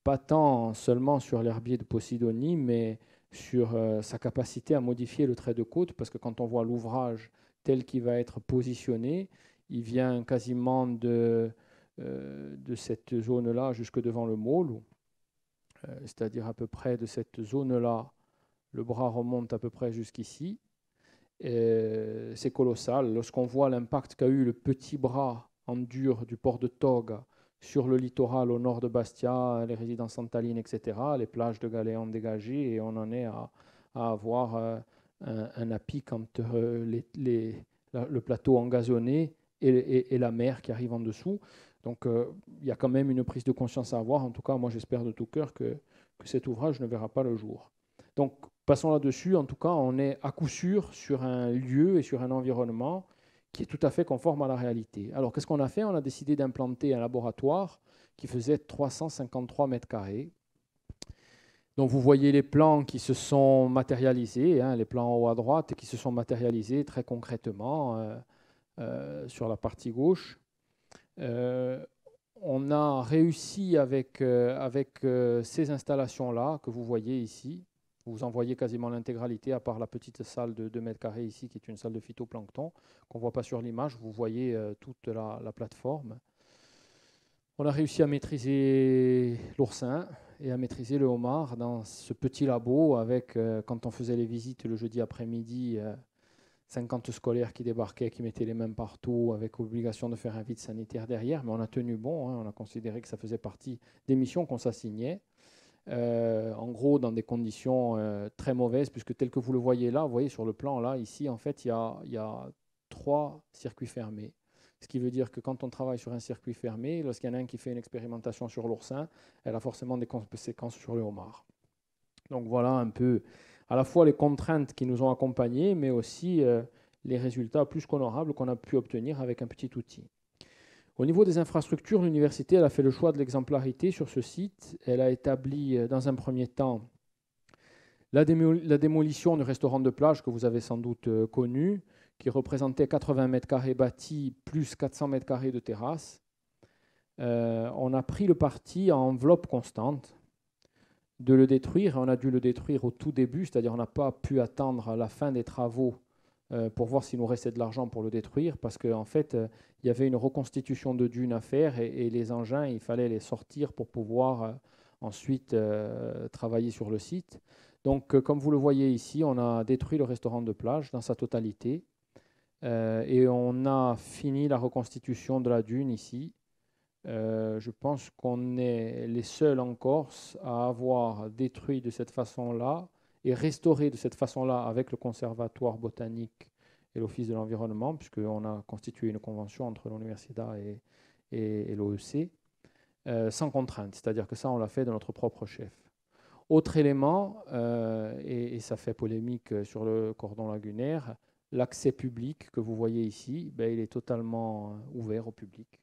pas tant seulement sur l'herbier de Posidonie, mais sur sa capacité à modifier le trait de côte, parce que quand on voit l'ouvrage tel qu'il va être positionné, il vient quasiment de cette zone-là jusque devant le môle, c'est-à-dire à peu près de cette zone-là, le bras remonte à peu près jusqu'ici. C'est colossal. Lorsqu'on voit l'impact qu'a eu le petit bras en dur du port de Toga sur le littoral au nord de Bastia, les résidences santalines, etc., les plages de Galéan dégagées, et on en est à avoir un à pic entre le plateau engazonné et la mer qui arrive en dessous. Donc il y a quand même une prise de conscience à avoir. En tout cas, moi j'espère de tout cœur que cet ouvrage ne verra pas le jour. Donc passons là-dessus. En tout cas, on est à coup sûr sur un lieu et sur un environnement qui est tout à fait conforme à la réalité. Alors, qu'est-ce qu'on a fait? On a décidé d'implanter un laboratoire qui faisait 353 mètres carrés. Donc, vous voyez les plans qui se sont matérialisés, les plans en haut à droite, qui se sont matérialisés très concrètement sur la partie gauche. On a réussi avec ces installations-là que vous voyez ici. Vous en voyez quasiment l'intégralité, à part la petite salle de 2 mètres carrés ici, qui est une salle de phytoplancton, qu'on ne voit pas sur l'image. Vous voyez toute la plateforme. On a réussi à maîtriser l'oursin et à maîtriser le homard dans ce petit labo avec, quand on faisait les visites le jeudi après-midi, 50 scolaires qui débarquaient, qui mettaient les mains partout, avec obligation de faire un vide sanitaire derrière. Mais on a tenu bon, on a considéré que ça faisait partie des missions qu'on s'assignait. En gros, dans des conditions très mauvaises, puisque tel que vous le voyez là, vous voyez sur le plan là, ici, en fait, il y a 3 circuits fermés. Ce qui veut dire que quand on travaille sur un circuit fermé, lorsqu'il y en a un qui fait une expérimentation sur l'oursin, elle a forcément des conséquences sur le homard. Donc voilà un peu à la fois les contraintes qui nous ont accompagnés, mais aussi les résultats plus qu'honorables qu'on a pu obtenir avec un petit outil. Au niveau des infrastructures, l'université a fait le choix de l'exemplarité sur ce site. Elle a établi dans un premier temps la démolition du restaurant de plage que vous avez sans doute connu, qui représentait 80 mètres carrés bâtis plus 400 mètres carrés de terrasse. On a pris le parti à enveloppe constante de le détruire. On a dû le détruire au tout début, c'est-à-dire on n'a pas pu attendre la fin des travaux pour voir s'il nous restait de l'argent pour le détruire, parce qu'en fait, il y avait une reconstitution de dunes à faire et les engins, il fallait les sortir pour pouvoir ensuite travailler sur le site. Donc, comme vous le voyez ici, on a détruit le restaurant de plage dans sa totalité et on a fini la reconstitution de la dune ici. Je pense qu'on est les seuls en Corse à avoir détruit de cette façon-là et restauré de cette façon-là avec le Conservatoire botanique et l'Office de l'environnement, puisqu'on a constitué une convention entre l'université et l'OEC, sans contrainte. C'est-à-dire que ça, on l'a fait de notre propre chef. Autre élément, et ça fait polémique sur le cordon lagunaire, l'accès public que vous voyez ici, il est totalement ouvert au public.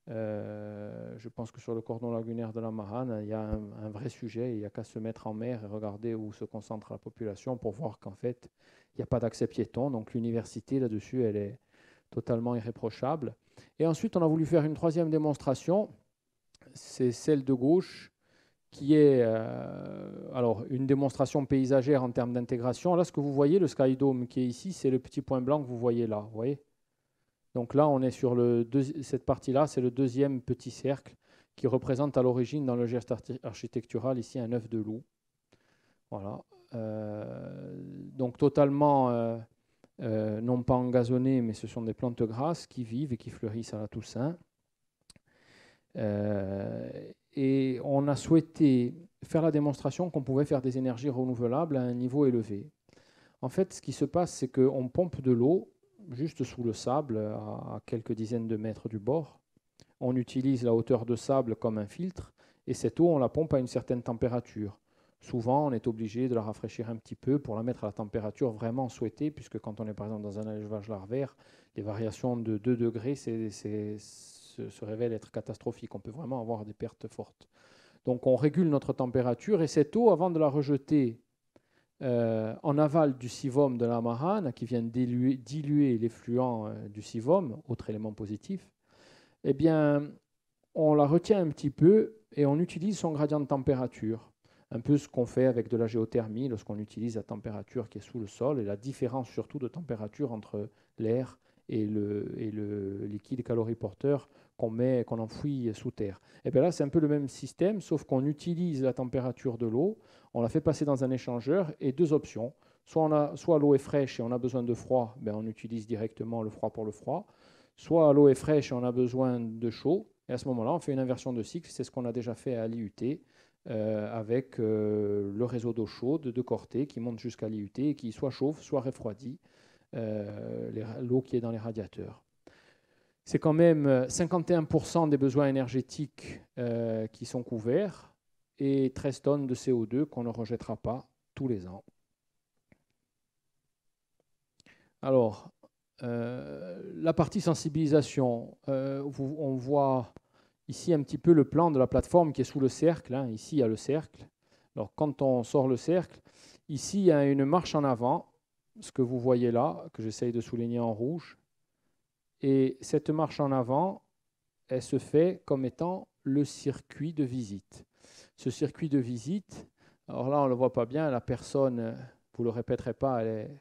Je pense que sur le cordon lagunaire de la Marane, il y a un vrai sujet. Il n'y a qu'à se mettre en mer et regarder où se concentre la population pour voir qu'en fait, il n'y a pas d'accès piéton. Donc l'université, là-dessus, elle est totalement irréprochable. Et ensuite, on a voulu faire une troisième démonstration. C'est celle de gauche, qui est alors une démonstration paysagère en termes d'intégration. Là, ce que vous voyez, le Sky Dome qui est ici, c'est le petit point blanc que vous voyez là. Vous voyez ? Donc là, on est sur cette partie-là, c'est le deuxième petit cercle qui représente à l'origine dans le geste architectural ici un œuf de loup. Voilà. Donc totalement, non pas engazonné, mais ce sont des plantes grasses qui vivent et qui fleurissent à la Toussaint. Et on a souhaité faire la démonstration qu'on pouvait faire des énergies renouvelables à un niveau élevé. En fait, ce qui se passe, c'est qu'on pompe de l'eau juste sous le sable, à quelques dizaines de mètres du bord. On utilise la hauteur de sable comme un filtre, et cette eau, on la pompe à une certaine température. Souvent, on est obligé de la rafraîchir un petit peu pour la mettre à la température vraiment souhaitée, puisque quand on est par exemple dans un élevage larvaire, les variations de 2 degrés se révèlent être catastrophiques. On peut vraiment avoir des pertes fortes. Donc on régule notre température, et cette eau, avant de la rejeter en aval du sivum de la marane, qui vient diluer l'effluent du sivum, autre élément positif, eh bien, on la retient un petit peu et on utilise son gradient de température. Un peu ce qu'on fait avec de la géothermie lorsqu'on utilise la température qui est sous le sol et la différence surtout de température entre l'air et le liquide caloriporteur qu'on enfouit sous terre. Et bien là, c'est un peu le même système, sauf qu'on utilise la température de l'eau, on la fait passer dans un échangeur et 2 options. Soit l'eau est fraîche et on a besoin de froid, ben on utilise directement le froid pour le froid. Soit l'eau est fraîche et on a besoin de chaud. Et à ce moment-là, on fait une inversion de cycle. C'est ce qu'on a déjà fait à l'IUT avec le réseau d'eau chaude de Corté qui monte jusqu'à l'IUT et qui soit chauffe, soit refroidit l'eau qui est dans les radiateurs. C'est quand même 51% des besoins énergétiques qui sont couverts et 13 tonnes de CO2 qu'on ne rejettera pas tous les ans. Alors, la partie sensibilisation, on voit ici un petit peu le plan de la plateforme qui est sous le cercle. Hein. Ici, il y a le cercle. Alors, quand on sort le cercle, ici, il y a une marche en avant, ce que vous voyez là, que j'essaye de souligner en rouge. Et cette marche en avant, elle se fait comme étant le circuit de visite. Ce circuit de visite, alors là, on ne le voit pas bien, la personne, vous ne le répéterez pas, elle n'est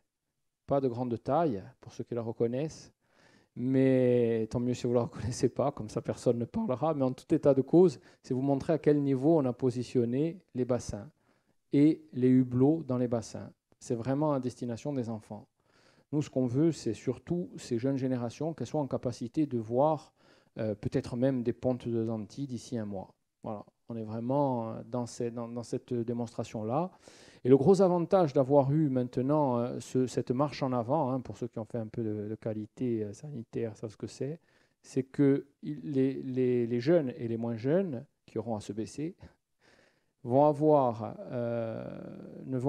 pas de grande taille, pour ceux qui la reconnaissent. Mais tant mieux si vous ne la reconnaissez pas, comme ça personne ne parlera. Mais en tout état de cause, c'est vous montrer à quel niveau on a positionné les bassins et les hublots dans les bassins. C'est vraiment à destination des enfants. Nous, ce qu'on veut, c'est surtout ces jeunes générations qu'elles soient en capacité de voir peut-être même des pontes de lentilles d'ici un mois. Voilà, on est vraiment dans cette démonstration-là. Et le gros avantage d'avoir eu maintenant cette marche en avant, hein, pour ceux qui ont fait un peu de qualité sanitaire, savent ce que c'est que les jeunes et les moins jeunes qui auront à se baisser ne vont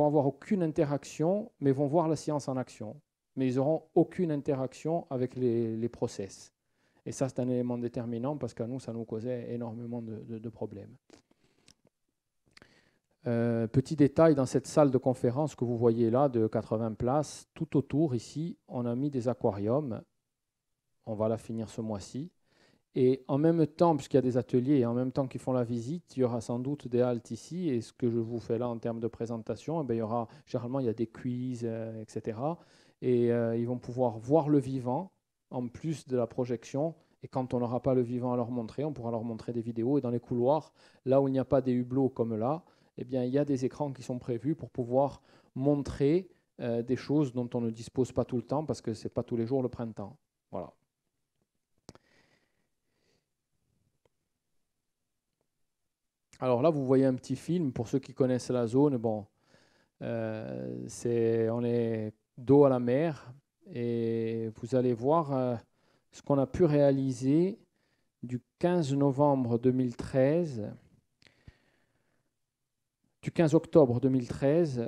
avoir aucune interaction, mais vont voir la science en action. Mais ils n'auront aucune interaction avec les process. Et ça, c'est un élément déterminant parce qu'à nous, ça nous causait énormément de problèmes. Petit détail, dans cette salle de conférence que vous voyez là, de 80 places, tout autour, ici, on a mis des aquariums. On va la finir ce mois-ci. Et en même temps, puisqu'il y a des ateliers, et en même temps qu'ils font la visite, il y aura sans doute des haltes ici. Et ce que je vous fais là en termes de présentation, eh bien, généralement, il y a des quiz, etc. Et ils vont pouvoir voir le vivant, en plus de la projection. Et quand on n'aura pas le vivant à leur montrer, on pourra leur montrer des vidéos. Et dans les couloirs, là où il n'y a pas des hublots comme là, eh bien, il y a des écrans qui sont prévus pour pouvoir montrer des choses dont on ne dispose pas tout le temps, parce que ce n'est pas tous les jours le printemps. Voilà. Alors là, vous voyez un petit film, pour ceux qui connaissent la zone, bon, on est dos à la mer, et vous allez voir ce qu'on a pu réaliser du 15 novembre 2013, du 15 octobre 2013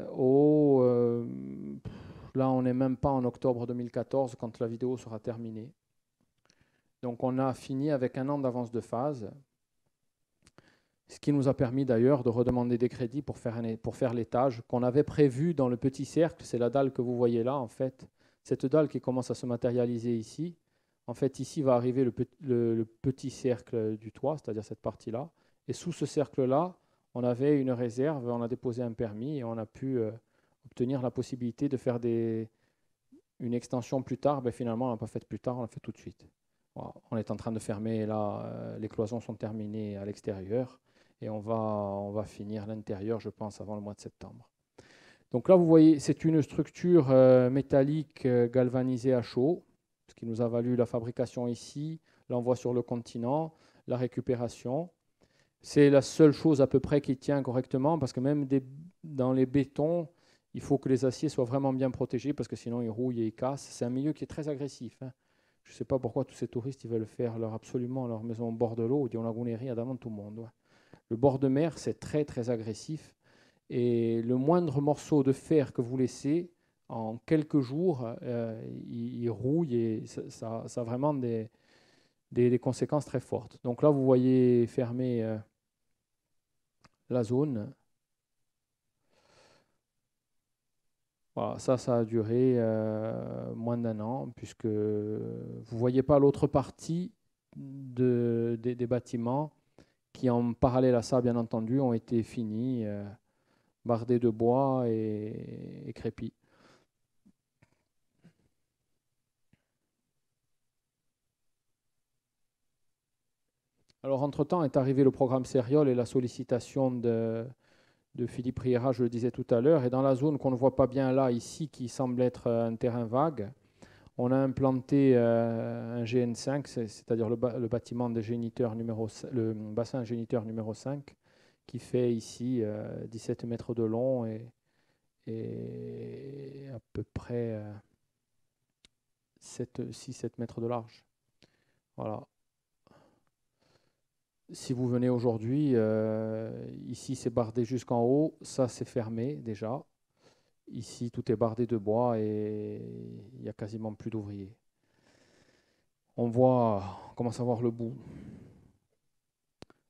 là on n'est même pas en octobre 2014 quand la vidéo sera terminée. Donc on a fini avec 1 an d'avance de phase, ce qui nous a permis d'ailleurs de redemander des crédits pour faire l'étage qu'on avait prévu dans le petit cercle. C'est la dalle que vous voyez là, en fait. Cette dalle qui commence à se matérialiser ici. En fait, ici va arriver le petit cercle du toit, c'est-à-dire cette partie-là. Et sous ce cercle-là, on avait une réserve, on a déposé un permis et on a pu obtenir la possibilité de faire une extension plus tard. Ben, finalement, on n'a pas fait plus tard, on l'a fait tout de suite. Voilà. On est en train de fermer là, les cloisons sont terminées à l'extérieur. Et on va finir l'intérieur, je pense, avant le mois de septembre. Donc là, vous voyez, c'est une structure métallique galvanisée à chaud, ce qui nous a valu la fabrication ici, l'envoi sur le continent. la récupération. C'est la seule chose à peu près qui tient correctement, parce que même dans les bétons, il faut que les aciers soient vraiment bien protégés, parce que sinon ils rouillent et ils cassent. C'est un milieu qui est très agressif, hein. Je ne sais pas pourquoi tous ces touristes ils veulent faire absolument leur maison au bord de l'eau, ou laguneri adamant tout le monde. Ouais. Le bord de mer, c'est très très agressif. Et le moindre morceau de fer que vous laissez, en quelques jours, il rouille et ça a vraiment des conséquences très fortes. Donc là, vous voyez fermer la zone. Voilà, ça a duré moins d'1 an, puisque vous ne voyez pas l'autre partie des bâtiments qui, en parallèle à ça, bien entendu, ont été finis, bardés de bois et crépis. Alors, entre-temps est arrivé le programme Sériol et la sollicitation de Philippe Riera, je le disais tout à l'heure. Et dans la zone qu'on ne voit pas bien là, ici, qui semble être un terrain vague, on a implanté un GN5, c'est-à-dire le bâtiment des géniteurs le bassin géniteur numéro 5, qui fait ici 17 mètres de long et à peu près 6-7 mètres de large. Voilà. Si vous venez aujourd'hui, ici c'est bardé jusqu'en haut, ça c'est fermé déjà. Ici tout est bardé de bois et il n'y a quasiment plus d'ouvriers. On commence à voir le bout.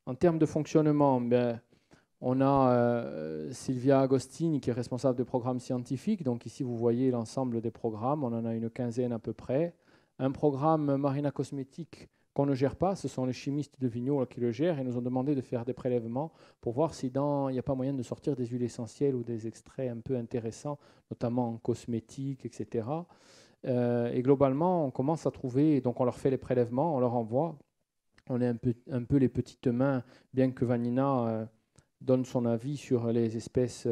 En termes de fonctionnement, on a Silvia Agostini qui est responsable des programmes scientifiques. Donc ici vous voyez l'ensemble des programmes, on en a une quinzaine à peu près. Un programme Marina Cosmétique qu'on ne gère pas, ce sont les chimistes de Vignoles qui le gèrent et nous ont demandé de faire des prélèvements pour voir si il n'y a pas moyen de sortir des huiles essentielles ou des extraits un peu intéressants, notamment en cosmétique, etc. Et globalement, on commence à trouver, donc on leur fait les prélèvements, on leur envoie. On est un peu les petites mains, bien que Vanina donne son avis sur les espèces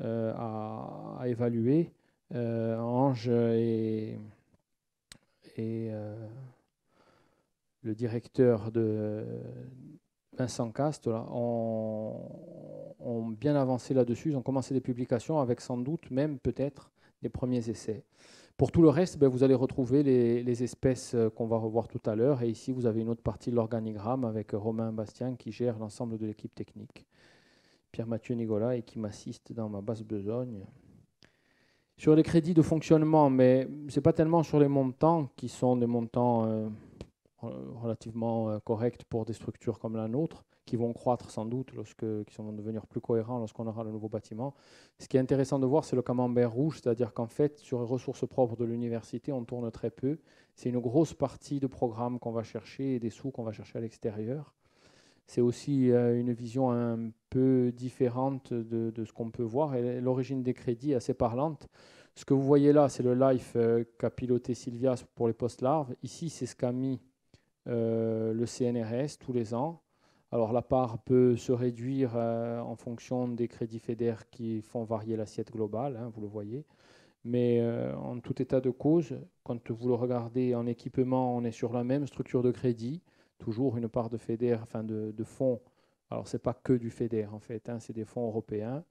à évaluer. Ange et le directeur de Vincent Cast là, ont bien avancé là-dessus. Ils ont commencé des publications avec sans doute même peut-être des premiers essais. Pour tout le reste, vous allez retrouver les espèces qu'on va revoir tout à l'heure. Et ici, vous avez une autre partie de l'organigramme avec Romain Bastien qui gère l'ensemble de l'équipe technique. Pierre-Mathieu Nigola et qui m'assiste dans ma basse besogne. Sur les crédits de fonctionnement, mais ce n'est pas tellement sur les montants qui sont des montants relativement corrects pour des structures comme la nôtre, qui vont croître sans doute, qui vont devenir plus cohérents lorsqu'on aura le nouveau bâtiment. Ce qui est intéressant de voir, c'est le camembert rouge, c'est-à-dire qu'en fait, sur les ressources propres de l'université, on tourne très peu. C'est une grosse partie de programmes qu'on va chercher et des sous qu'on va chercher à l'extérieur. C'est aussi une vision un peu différente de ce qu'on peut voir. Et l'origine des crédits est assez parlante. Ce que vous voyez là, c'est le LIFE qu'a piloté Sylvia pour les post-larves. Ici, c'est ce qu'a mis le CNRS tous les ans. Alors la part peut se réduire en fonction des crédits FEDER qui font varier l'assiette globale, hein, vous le voyez. Mais en tout état de cause, quand vous le regardez en équipement, on est sur la même structure de crédit, toujours une part de FEDER, enfin de fonds. Alors ce n'est pas que du FEDER en fait, hein, c'est des fonds européens.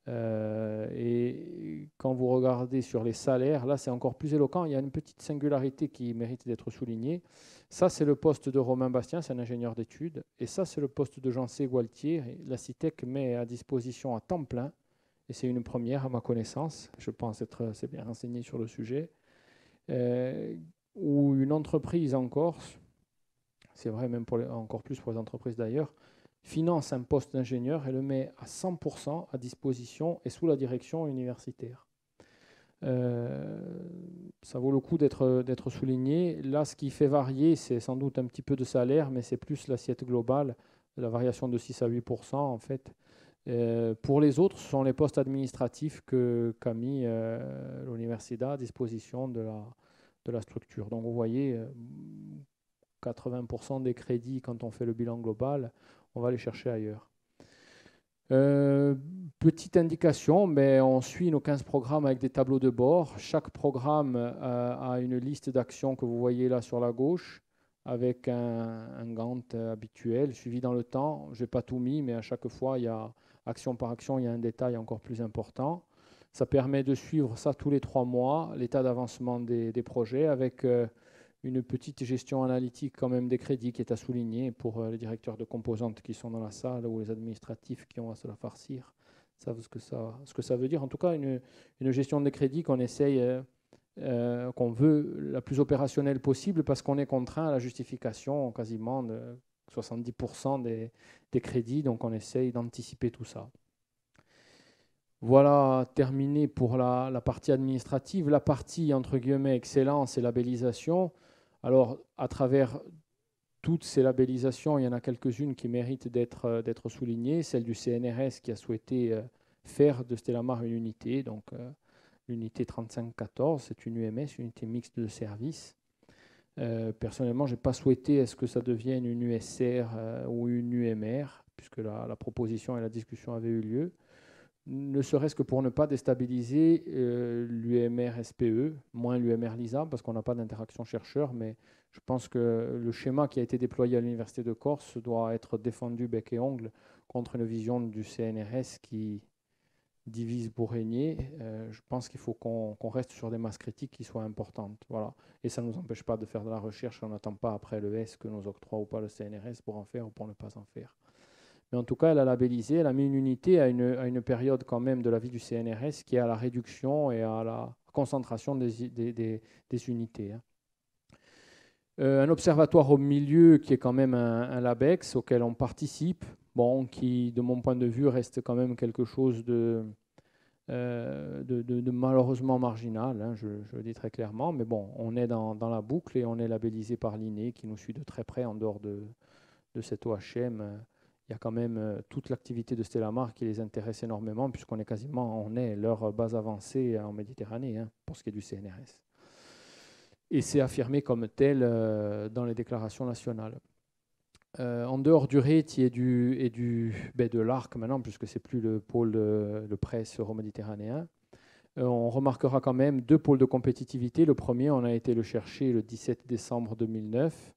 Et quand vous regardez sur les salaires, là c'est encore plus éloquent. Il y a une petite singularité qui mérite d'être soulignée. Ça c'est le poste de Romain Bastien, c'est un ingénieur d'études. Et ça c'est le poste de Jean-C. Gualtier. La CITEC met à disposition à temps plein, et c'est une première à ma connaissance, je pense être assez bien renseigné sur le sujet, où une entreprise en Corse, c'est vrai même encore plus pour les entreprises d'ailleurs, finance un poste d'ingénieur et le met à 100% à disposition et sous la direction universitaire. Ça vaut le coup d'être souligné. Là, ce qui fait varier, c'est sans doute un petit peu de salaire, mais c'est plus l'assiette globale, la variation de 6 à 8% en fait. Pour les autres, ce sont les postes administratifs qu'a mis l'université à disposition de la structure. Donc vous voyez, 80% des crédits, quand on fait le bilan global, on va les chercher ailleurs. Petite indication, mais on suit nos 15 programmes avec des tableaux de bord. Chaque programme a une liste d'actions que vous voyez là sur la gauche, avec un Gantt habituel, suivi dans le temps. Je n'ai pas tout mis, mais à chaque fois, il y a, action par action, il y a un détail encore plus important. Ça permet de suivre ça tous les 3 mois, l'état d'avancement des projets, avec une petite gestion analytique quand même des crédits qui est à souligner pour les directeurs de composantes qui sont dans la salle ou les administratifs qui ont à se la farcir, savent ce que ça veut dire. En tout cas, une gestion des crédits qu'on essaye, qu'on veut la plus opérationnelle possible parce qu'on est contraint à la justification quasiment de 70% des crédits, donc on essaye d'anticiper tout ça. Voilà, terminé pour la partie administrative. La partie, entre guillemets, excellence et labellisation. Alors, à travers toutes ces labellisations, il y en a quelques-unes qui méritent d'être soulignées. Celle du CNRS qui a souhaité faire de Stellamar une unité, donc l'unité 3514, c'est une UMS, unité mixte de service. Personnellement, je n'ai pas souhaité est-ce que ça devienne une USR ou une UMR, puisque la proposition et la discussion avaient eu lieu, ne serait-ce que pour ne pas déstabiliser l'UMR SPE, moins l'UMR LISA, parce qu'on n'a pas d'interaction chercheur, mais je pense que le schéma qui a été déployé à l'Université de Corse doit être défendu bec et ongle contre une vision du CNRS qui divise pour régner. Je pense qu'il faut qu'on reste sur des masses critiques qui soient importantes. Voilà. Et ça ne nous empêche pas de faire de la recherche. On n'attend pas après le S que nous octroie ou pas le CNRS pour en faire ou pour ne pas en faire. Mais en tout cas, elle a labellisé, elle a mis une unité à une période quand même de la vie du CNRS qui est à la réduction et à la concentration des unités. Un observatoire au milieu qui est quand même un LABEX auquel on participe, bon, qui de mon point de vue reste quand même quelque chose de malheureusement marginal, hein, je le dis très clairement, mais bon, on est dans la boucle et on est labellisé par l'INE qui nous suit de très près en dehors de cet OHM. Il y a quand même toute l'activité de Stellamar qui les intéresse énormément puisqu'on est quasiment, on est leur base avancée en Méditerranée, hein, pour ce qui est du CNRS. Et c'est affirmé comme tel dans les déclarations nationales. En dehors du RET et de l'ARC maintenant, puisque c'est plus le pôle de presse euro-méditerranéen, on remarquera quand même 2 pôles de compétitivité. Le premier, on a été le chercher le 17 décembre 2009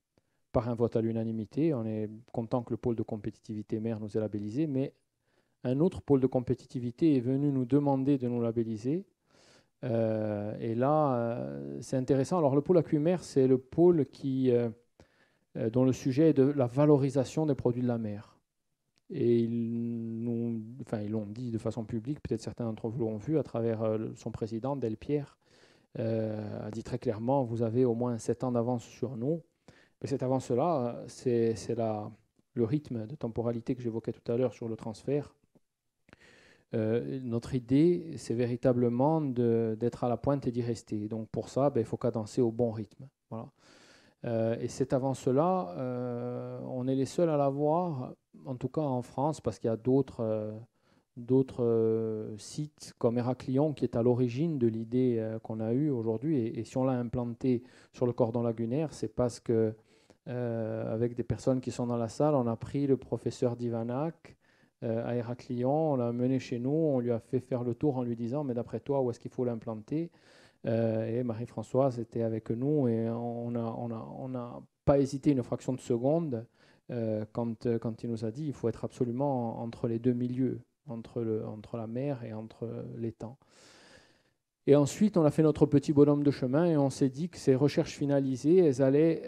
par un vote à l'unanimité. On est content que le pôle de compétitivité maire nous ait labellisé, mais un autre pôle de compétitivité est venu nous demander de nous labelliser. Et là, c'est intéressant. Alors, le pôle AccuMer, c'est le pôle dont le sujet est de la valorisation des produits de la mer. Et ils l'ont dit de façon publique, peut-être certains d'entre vous l'ont vu à travers son président, Delpierre, a dit très clairement, vous avez au moins 7 ans d'avance sur nous. Mais cette avance-là, c'est le rythme de temporalité que j'évoquais tout à l'heure sur le transfert. Notre idée, c'est véritablement d'être à la pointe et d'y rester. Donc pour ça, il faut cadencer au bon rythme. Voilà. Et cette avance-là, on est les seuls à l'avoir, en tout cas en France, parce qu'il y a d'autres sites comme Héraclion qui est à l'origine de l'idée qu'on a eue aujourd'hui. Et si on l'a implanté sur le cordon lagunaire, c'est parce que avec des personnes qui sont dans la salle, on a pris le professeur d'Ivanac à Héraclion, on l'a mené chez nous, on lui a fait faire le tour en lui disant « mais d'après toi, où est-ce qu'il faut l'implanter ?» Et Marie-Françoise était avec nous et on n'a pas hésité une fraction de seconde quand il nous a dit « il faut être absolument entre les deux milieux, entre la mer et entre l'étang ». Et ensuite, on a fait notre petit bonhomme de chemin et on s'est dit que ces recherches finalisées, elles allaient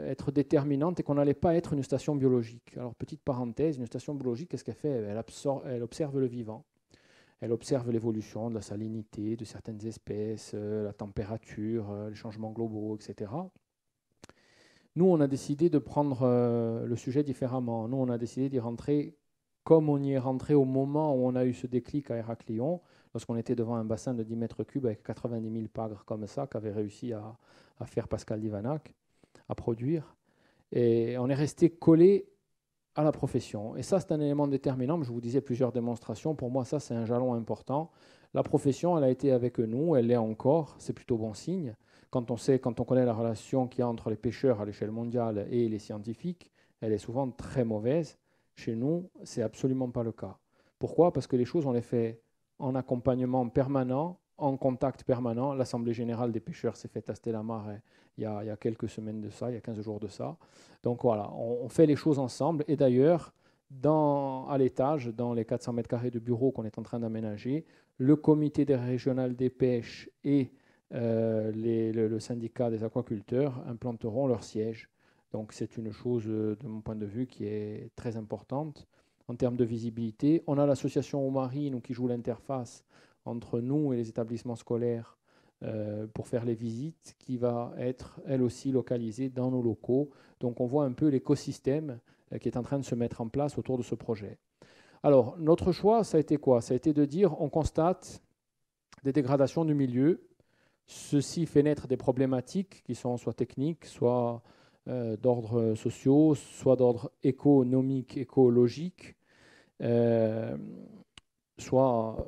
être déterminantes et qu'on n'allait pas être une station biologique. Alors, petite parenthèse, une station biologique, qu'est-ce qu'elle fait ? Elle observe le vivant. Elle observe l'évolution de la salinité de certaines espèces, la température, les changements globaux, etc. Nous, on a décidé de prendre le sujet différemment. Nous, on a décidé d'y rentrer comme on y est rentré au moment où on a eu ce déclic à Héraclion, lorsqu'on était devant un bassin de 10 mètres cubes avec 90 000 pagres comme ça, qu'avait réussi à faire Pascal Divanac, à produire. Et on est resté collé à la profession. Et ça, c'est un élément déterminant. Je vous disais plusieurs démonstrations. Pour moi, ça, c'est un jalon important. La profession, elle a été avec nous, elle l'est encore. C'est plutôt bon signe. Quand on connaît la relation qu'il y a entre les pêcheurs à l'échelle mondiale et les scientifiques, elle est souvent très mauvaise. Chez nous, ce n'est absolument pas le cas. Pourquoi ? Parce que les choses, on les fait en accompagnement permanent, en contact permanent. L'Assemblée générale des pêcheurs s'est faite à Stellamar il y a quelques semaines de ça, il y a 15 jours de ça. Donc voilà, on fait les choses ensemble. Et d'ailleurs, à l'étage, dans les 400 mètres carrés de bureaux qu'on est en train d'aménager, le comité des régionales des pêches et le syndicat des aquaculteurs implanteront leur siège. Donc c'est une chose, de mon point de vue, qui est très importante en termes de visibilité. On a l'association Aumarine qui joue l'interface entre nous et les établissements scolaires pour faire les visites, qui va être elle aussi localisée dans nos locaux. Donc on voit un peu l'écosystème qui est en train de se mettre en place autour de ce projet. Alors notre choix, ça a été quoi? Ça a été de dire on constate des dégradations du milieu. Ceci fait naître des problématiques qui sont soit techniques, soit d'ordre sociaux, soit d'ordre économique, écologique, soit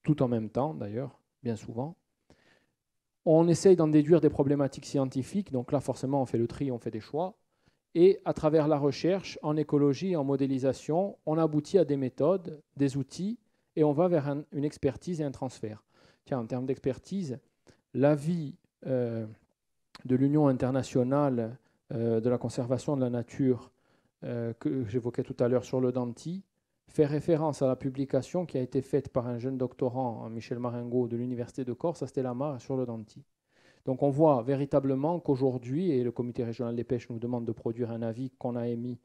tout en même temps d'ailleurs, bien souvent. On essaye d'en déduire des problématiques scientifiques, donc là forcément on fait le tri, on fait des choix, et à travers la recherche en écologie et en modélisation, on aboutit à des méthodes, des outils, et on va vers une expertise et un transfert. Tiens, en termes d'expertise, l'avis de l'Union internationale de la conservation de la nature que j'évoquais tout à l'heure sur le Danti fait référence à la publication qui a été faite par un jeune doctorant, Michel Marengo, de l'Université de Corse à Stellamar sur le Danti. Donc on voit véritablement qu'aujourd'hui, et le comité régional des pêches nous demande de produire un avis qu'on a émis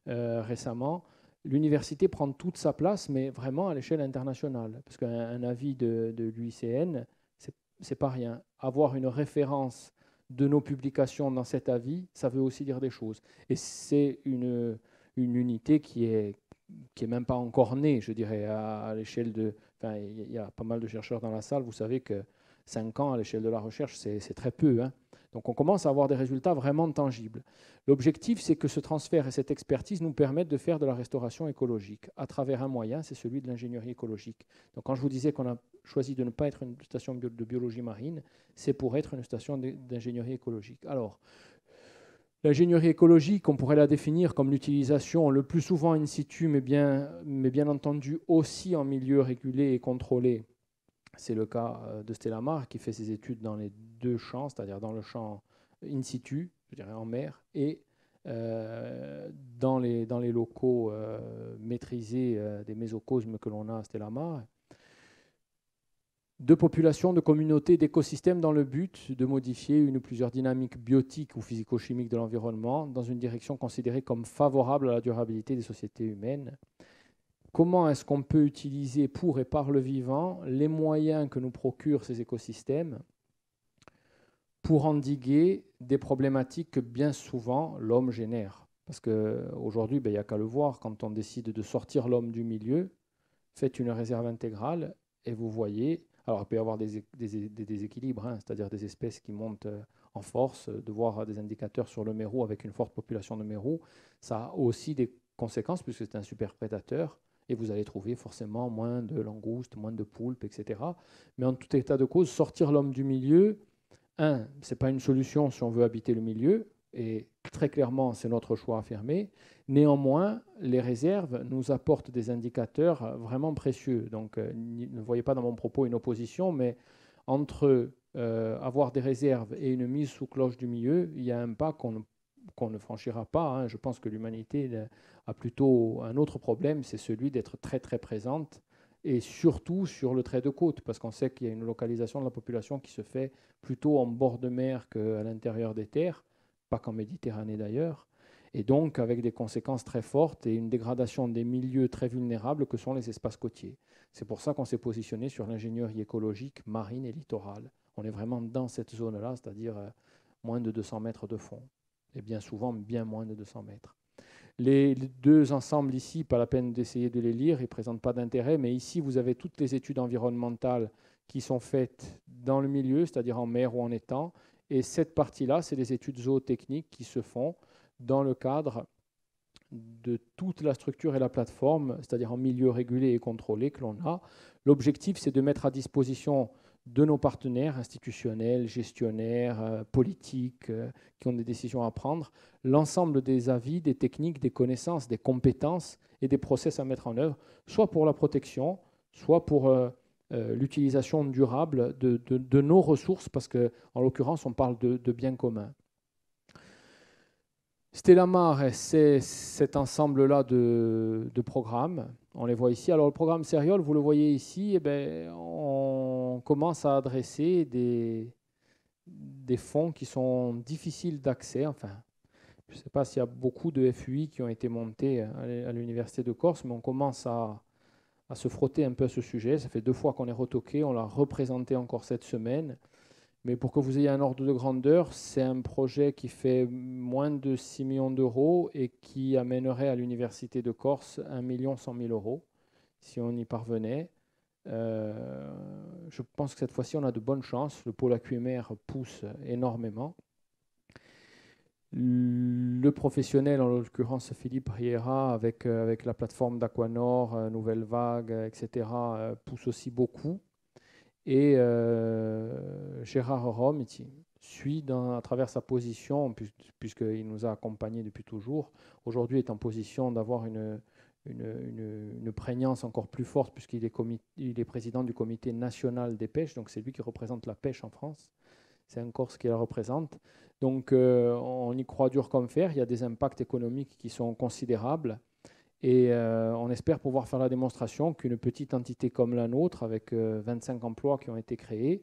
récemment, l'université prend toute sa place, mais vraiment à l'échelle internationale. Parce qu'un avis de l'UICN, c'est pas rien. Avoir une référence de nos publications dans cet avis, ça veut aussi dire des choses. Et c'est une unité qui est même pas encore née, je dirais, à l'échelle de... Enfin, il y a pas mal de chercheurs dans la salle, vous savez que 5 ans à l'échelle de la recherche, c'est très peu. Hein. Donc on commence à avoir des résultats vraiment tangibles. L'objectif, c'est que ce transfert et cette expertise nous permettent de faire de la restauration écologique à travers un moyen, c'est celui de l'ingénierie écologique. Donc quand je vous disais qu'on a choisi de ne pas être une station de biologie marine, c'est pour être une station d'ingénierie écologique. Alors, l'ingénierie écologique, on pourrait la définir comme l'utilisation le plus souvent in situ, mais bien entendu aussi en milieu régulé et contrôlé. C'est le cas de Stellamar qui fait ses études dans les deux champs, c'est-à-dire dans le champ in situ, je dirais en mer, et dans les locaux maîtrisés des mésocosmes que l'on a à Stellamar, de populations, de communautés, d'écosystèmes dans le but de modifier une ou plusieurs dynamiques biotiques ou physico-chimiques de l'environnement dans une direction considérée comme favorable à la durabilité des sociétés humaines. Comment est-ce qu'on peut utiliser pour et par le vivant les moyens que nous procurent ces écosystèmes pour endiguer des problématiques que bien souvent l'homme génère? Parce qu'aujourd'hui, il n'y a qu'à le voir, quand on décide de sortir l'homme du milieu, faites une réserve intégrale et vous voyez... Alors, il peut y avoir des déséquilibres, hein, c'est-à-dire des espèces qui montent en force, de voir des indicateurs sur le mérou avec une forte population de mérou. Ça a aussi des conséquences puisque c'est un super prédateur et vous allez trouver forcément moins de langoustes, moins de poulpes, etc. Mais en tout état de cause, sortir l'homme du milieu, ce n'est pas une solution si on veut habiter le milieu, et très clairement, c'est notre choix affirmé. Néanmoins, les réserves nous apportent des indicateurs vraiment précieux. Donc, ne voyez pas dans mon propos une opposition, mais entre avoir des réserves et une mise sous cloche du milieu, il y a un pas qu'on ne franchira pas. Hein. Je pense que l'humanité a plutôt un autre problème, c'est celui d'être très très présente, et surtout sur le trait de côte, parce qu'on sait qu'il y a une localisation de la population qui se fait plutôt en bord de mer qu'à l'intérieur des terres, pas qu'en Méditerranée d'ailleurs, et donc avec des conséquences très fortes et une dégradation des milieux très vulnérables que sont les espaces côtiers. C'est pour ça qu'on s'est positionné sur l'ingénierie écologique marine et littorale. On est vraiment dans cette zone-là, c'est-à-dire moins de 200 mètres de fond, et bien souvent bien moins de 200 mètres. Les deux ensembles ici, pas la peine d'essayer de les lire, ils ne présentent pas d'intérêt, mais ici vous avez toutes les études environnementales qui sont faites dans le milieu, c'est-à-dire en mer ou en étang, et cette partie-là, c'est les études zootechniques qui se font dans le cadre de toute la structure et la plateforme, c'est-à-dire en milieu régulé et contrôlé que l'on a. L'objectif, c'est de mettre à disposition de nos partenaires institutionnels, gestionnaires, politiques, qui ont des décisions à prendre, l'ensemble des avis, des techniques, des connaissances, des compétences et des process à mettre en œuvre, soit pour la protection, soit pour l'utilisation durable de nos ressources, parce qu'en l'occurrence, on parle de biens communs. Stellamar, c'est cet ensemble-là de programmes. On les voit ici. Alors, le programme Serial, vous le voyez ici, eh bien, on commence à adresser des fonds qui sont difficiles d'accès. Enfin, je ne sais pas s'il y a beaucoup de FUI qui ont été montés à l'Université de Corse, mais on commence à se frotter un peu à ce sujet. Ça fait 2 fois qu'on est retoqué. On l'a représenté encore cette semaine. Mais pour que vous ayez un ordre de grandeur, c'est un projet qui fait moins de 6 millions d'euros et qui amènerait à l'Université de Corse 1 100 000 euros, si on y parvenait. Je pense que cette fois-ci, on a de bonnes chances. Le pôle AQMR pousse énormément. Le professionnel, en l'occurrence Philippe Riera, avec la plateforme d'Aquanor, Nouvelle Vague, etc., pousse aussi beaucoup. Et Gérard Rome suit à travers sa position, puisqu'il nous a accompagnés depuis toujours, aujourd'hui est en position d'avoir une prégnance encore plus forte, puisqu'il est président du comité national des pêches, donc c'est lui qui représente la pêche en France, c'est un Corse qui la représente. Donc on y croit dur comme fer, il y a des impacts économiques qui sont considérables. Et on espère pouvoir faire la démonstration qu'une petite entité comme la nôtre, avec 25 emplois qui ont été créés,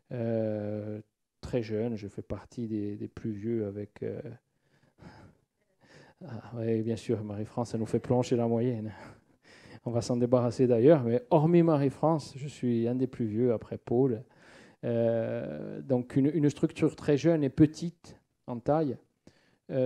très jeune, je fais partie des plus vieux avec... oui, bien sûr, Marie-France, ça nous fait plonger la moyenne. On va s'en débarrasser d'ailleurs, mais hormis Marie-France, je suis un des plus vieux après Paul. Donc une structure très jeune et petite en taille,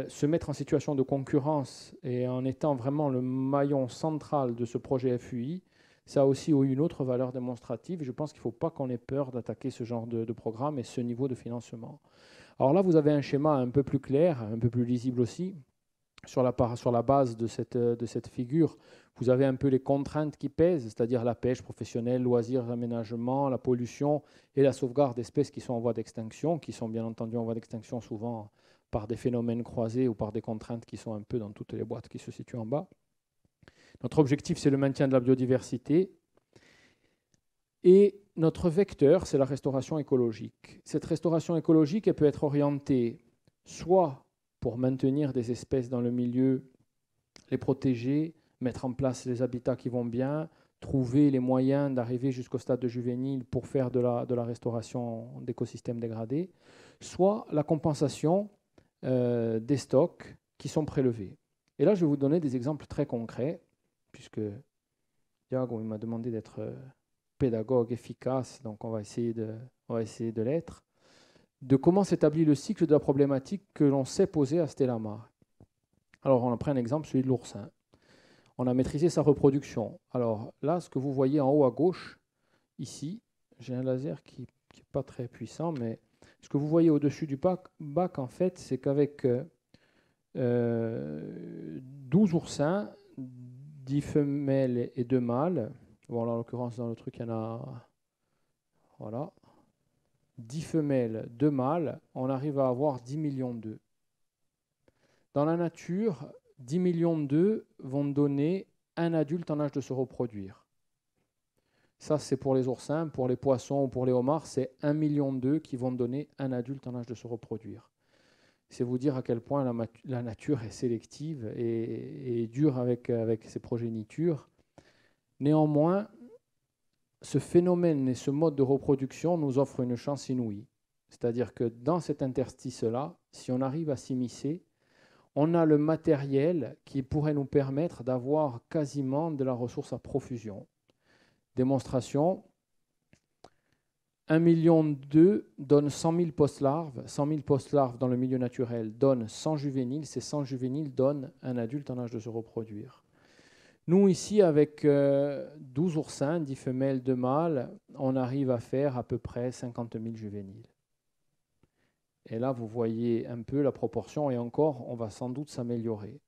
se mettre en situation de concurrence et en étant vraiment le maillon central de ce projet FUI, ça a aussi eu une autre valeur démonstrative. Et je pense qu'il ne faut pas qu'on ait peur d'attaquer ce genre de programme et ce niveau de financement. Alors là, vous avez un schéma un peu plus clair, un peu plus lisible aussi. Sur la base de cette figure, vous avez un peu les contraintes qui pèsent, c'est-à-dire la pêche professionnelle, loisirs, aménagement, la pollution et la sauvegarde d'espèces qui sont en voie d'extinction, qui sont bien entendu en voie d'extinction souvent par des phénomènes croisés ou par des contraintes qui sont un peu dans toutes les boîtes qui se situent en bas. Notre objectif, c'est le maintien de la biodiversité. Et notre vecteur, c'est la restauration écologique. Cette restauration écologique, elle peut être orientée soit pour maintenir des espèces dans le milieu, les protéger, mettre en place les habitats qui vont bien, trouver les moyens d'arriver jusqu'au stade de juvénile pour faire de la restauration d'écosystèmes dégradés, soit la compensation des stocks qui sont prélevés. Et là, je vais vous donner des exemples très concrets, puisque Diago m'a demandé d'être pédagogue efficace, donc on va essayer de l'être, de comment s'établit le cycle de la problématique que l'on sait poser à Stellamar. Alors, on a pris un exemple, celui de l'oursin. On a maîtrisé sa reproduction. Alors là, ce que vous voyez en haut à gauche, ici, j'ai un laser qui n'est pas très puissant, mais ce que vous voyez au-dessus du bac, en fait, c'est qu'avec 12 oursins, 10 femelles et 2 mâles, bon, là, en l'occurrence, dans le truc, il y en a... Voilà. 10 femelles, 2 mâles, on arrive à avoir 10 millions d'œufs. Dans la nature, 10 millions d'œufs vont donner un adulte en âge de se reproduire. Ça, c'est pour les oursins. Pour les poissons ou pour les homards, c'est 1 million d'œufs qui vont donner un adulte en âge de se reproduire. C'est vous dire à quel point la nature est sélective et dure avec ses progénitures. Néanmoins, ce phénomène et ce mode de reproduction nous offrent une chance inouïe. C'est-à-dire que dans cet interstice-là, si on arrive à s'immiscer, on a le matériel qui pourrait nous permettre d'avoir quasiment de la ressource à profusion. Démonstration, 1 million d'œufs donne 100 000 post-larves. 100 000 post-larves dans le milieu naturel donnent 100 juvéniles. Ces 100 juvéniles donnent un adulte en âge de se reproduire. Nous, ici, avec 12 oursins, 10 femelles, 2 mâles, on arrive à faire à peu près 50 000 juvéniles. Et là, vous voyez un peu la proportion, et encore, on va sans doute s'améliorer.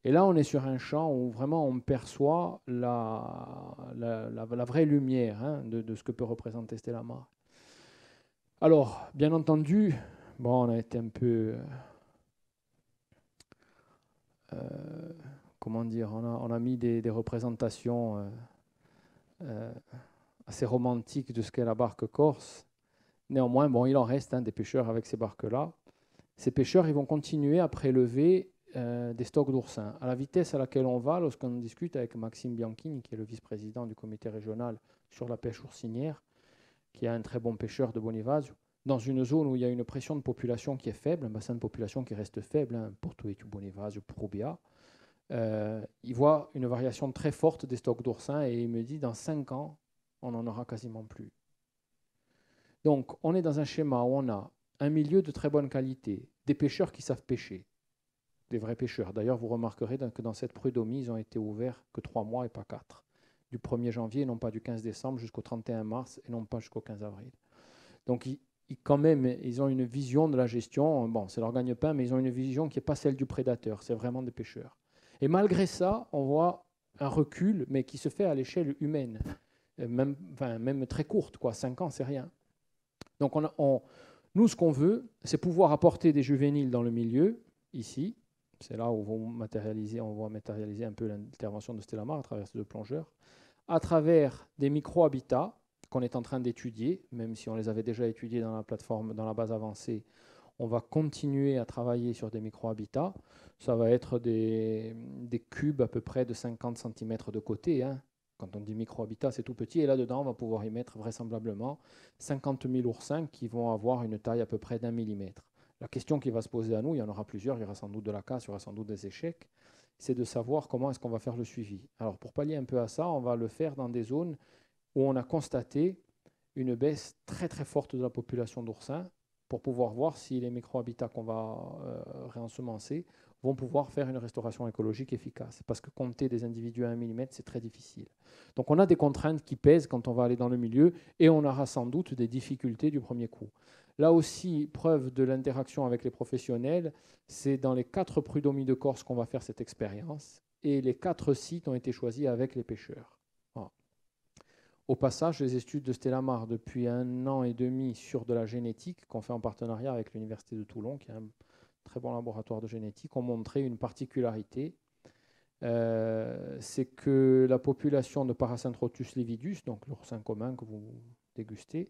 Et là, on est sur un champ où vraiment on perçoit la vraie lumière de ce que peut représenter Stellamar. Alors, bien entendu, bon, on a été un peu... comment dire, on a mis des représentations assez romantique de ce qu'est la barque corse. Néanmoins, bon, il en reste des pêcheurs avec ces barques-là. Ces pêcheurs, ils vont continuer à prélever des stocks d'oursins. À la vitesse à laquelle on va, lorsqu'on discute avec Maxime Bianchini, qui est le vice-président du comité régional sur la pêche oursinière, qui est un très bon pêcheur de Bonifacio, dans une zone où il y a une pression de population qui est faible, un bassin de population qui reste faible, Porto Etio, Bonifacio, Probia, il voit une variation très forte des stocks d'oursins et il me dit dans 5 ans, on n'en aura quasiment plus. Donc, on est dans un schéma où on a un milieu de très bonne qualité, des pêcheurs qui savent pêcher, des vrais pêcheurs. D'ailleurs, vous remarquerez que dans cette prud'homie, ils ont été ouverts que 3 mois et pas 4. Du 1er janvier, non pas du 15 décembre jusqu'au 31 mars et non pas jusqu'au 15 avril. Donc, quand même, ils ont une vision de la gestion. Bon, c'est leur gagne-pain, mais ils ont une vision qui n'est pas celle du prédateur. C'est vraiment des pêcheurs. Et malgré ça, on voit un recul, mais qui se fait à l'échelle humaine, même très courte, 5 ans, c'est rien. Donc, nous, ce qu'on veut, c'est pouvoir apporter des juvéniles dans le milieu, ici. C'est là où on va matérialiser un peu l'intervention de Stellamar à travers ces 2 plongeurs, à travers des micro-habitats qu'on est en train d'étudier, même si on les avait déjà étudiés dans la plateforme, dans la base avancée. On va continuer à travailler sur des micro-habitats. Ça va être des cubes à peu près de 50 cm de côté. Quand on dit micro-habitat, c'est tout petit. Et là-dedans, on va pouvoir y mettre vraisemblablement 50 000 oursins qui vont avoir une taille à peu près d'1 millimètre. La question qui va se poser à nous, il y en aura plusieurs, il y aura sans doute de la casse, il y aura sans doute des échecs, c'est de savoir comment est-ce qu'on va faire le suivi. Alors pour pallier un peu à ça, on va le faire dans des zones où on a constaté une baisse très très forte de la population d'oursins pour pouvoir voir si les micro-habitats qu'on va réensemencer vont pouvoir faire une restauration écologique efficace. Parce que compter des individus à 1 mm, c'est très difficile. Donc on a des contraintes qui pèsent quand on va aller dans le milieu et on aura sans doute des difficultés du premier coup. Là aussi, preuve de l'interaction avec les professionnels, c'est dans les 4 prud'homies de Corse qu'on va faire cette expérience et les 4 sites ont été choisis avec les pêcheurs. Voilà. Au passage, les études de Stellamar depuis 1 an et demi sur de la génétique qu'on fait en partenariat avec l'Université de Toulon, qui est un très bon laboratoire de génétique, ont montré une particularité. C'est que la population de Paracentrotus lividus, donc l'oursin commun que vous dégustez,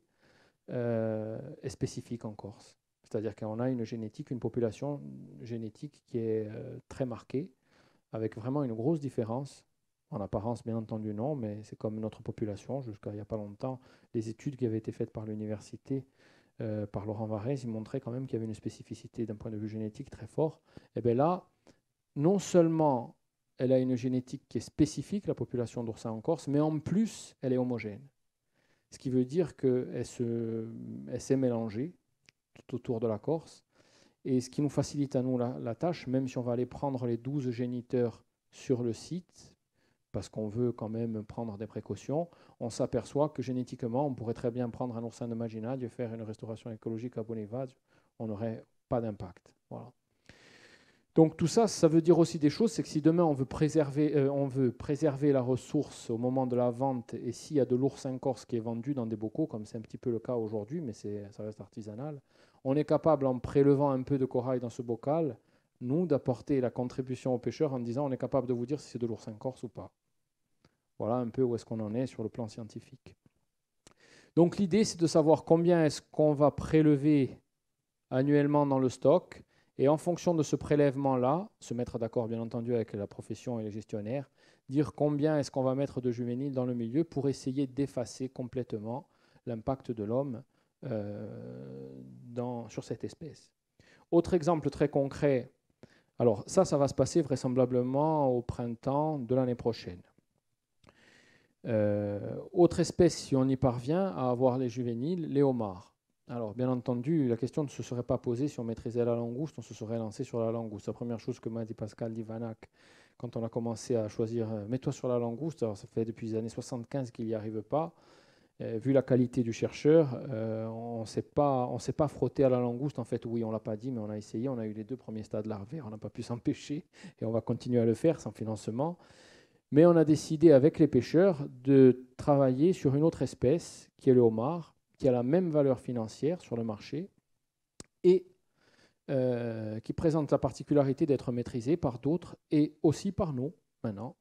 est spécifique en Corse. C'est-à-dire qu'on a une population génétique qui est très marquée, avec vraiment une grosse différence. En apparence, bien entendu, non, mais c'est comme notre population. Jusqu'à il n'y a pas longtemps, les études qui avaient été faites par l'université, par Laurent Varese, ils montraient quand même qu'il y avait une spécificité d'un point de vue génétique très fort. Et bien là, non seulement elle a une génétique qui est spécifique, la population d'oursins en Corse, mais en plus, elle est homogène. Ce qui veut dire qu'elle s'est mélangée tout autour de la Corse. Et ce qui nous facilite à nous la tâche, même si on va aller prendre les 12 géniteurs sur le site, parce qu'on veut quand même prendre des précautions, on s'aperçoit que génétiquement, on pourrait très bien prendre un oursin de Maginade et faire une restauration écologique à Bonifacio, on n'aurait pas d'impact. Voilà. Donc tout ça, ça veut dire aussi des choses, c'est que si demain on veut préserver la ressource au moment de la vente, et s'il y a de l'oursin corse qui est vendu dans des bocaux, comme c'est un petit peu le cas aujourd'hui, mais ça reste artisanal, on est capable, en prélevant un peu de corail dans ce bocal, nous, d'apporter la contribution aux pêcheurs en disant on est capable de vous dire si c'est de l'oursin corse ou pas. Voilà un peu où est-ce qu'on en est sur le plan scientifique. Donc l'idée, c'est de savoir combien est-ce qu'on va prélever annuellement dans le stock, et en fonction de ce prélèvement-là, se mettre d'accord bien entendu avec la profession et les gestionnaires, dire combien est-ce qu'on va mettre de juvéniles dans le milieu pour essayer d'effacer complètement l'impact de l'homme sur cette espèce. Autre exemple très concret, alors ça va se passer vraisemblablement au printemps de l'année prochaine. Autre espèce, si on y parvient à avoir les juvéniles, les homards. Alors, bien entendu, la question ne se serait pas posée si on maîtrisait la langouste, on se serait lancé sur la langouste. La première chose que m'a dit Pascal Divanac, quand on a commencé à choisir, mets-toi sur la langouste, alors ça fait depuis les années 75 qu'il n'y arrive pas. Vu la qualité du chercheur, on ne s'est pas frotté à la langouste. En fait, oui, on ne l'a pas dit, mais on a essayé. On a eu les 2 premiers stades larvaires, on n'a pas pu s'empêcher, et on va continuer à le faire sans financement. Mais on a décidé avec les pêcheurs de travailler sur une autre espèce, qui est le homard, qui a la même valeur financière sur le marché et qui présente la particularité d'être maîtrisé par d'autres et aussi par nous maintenant.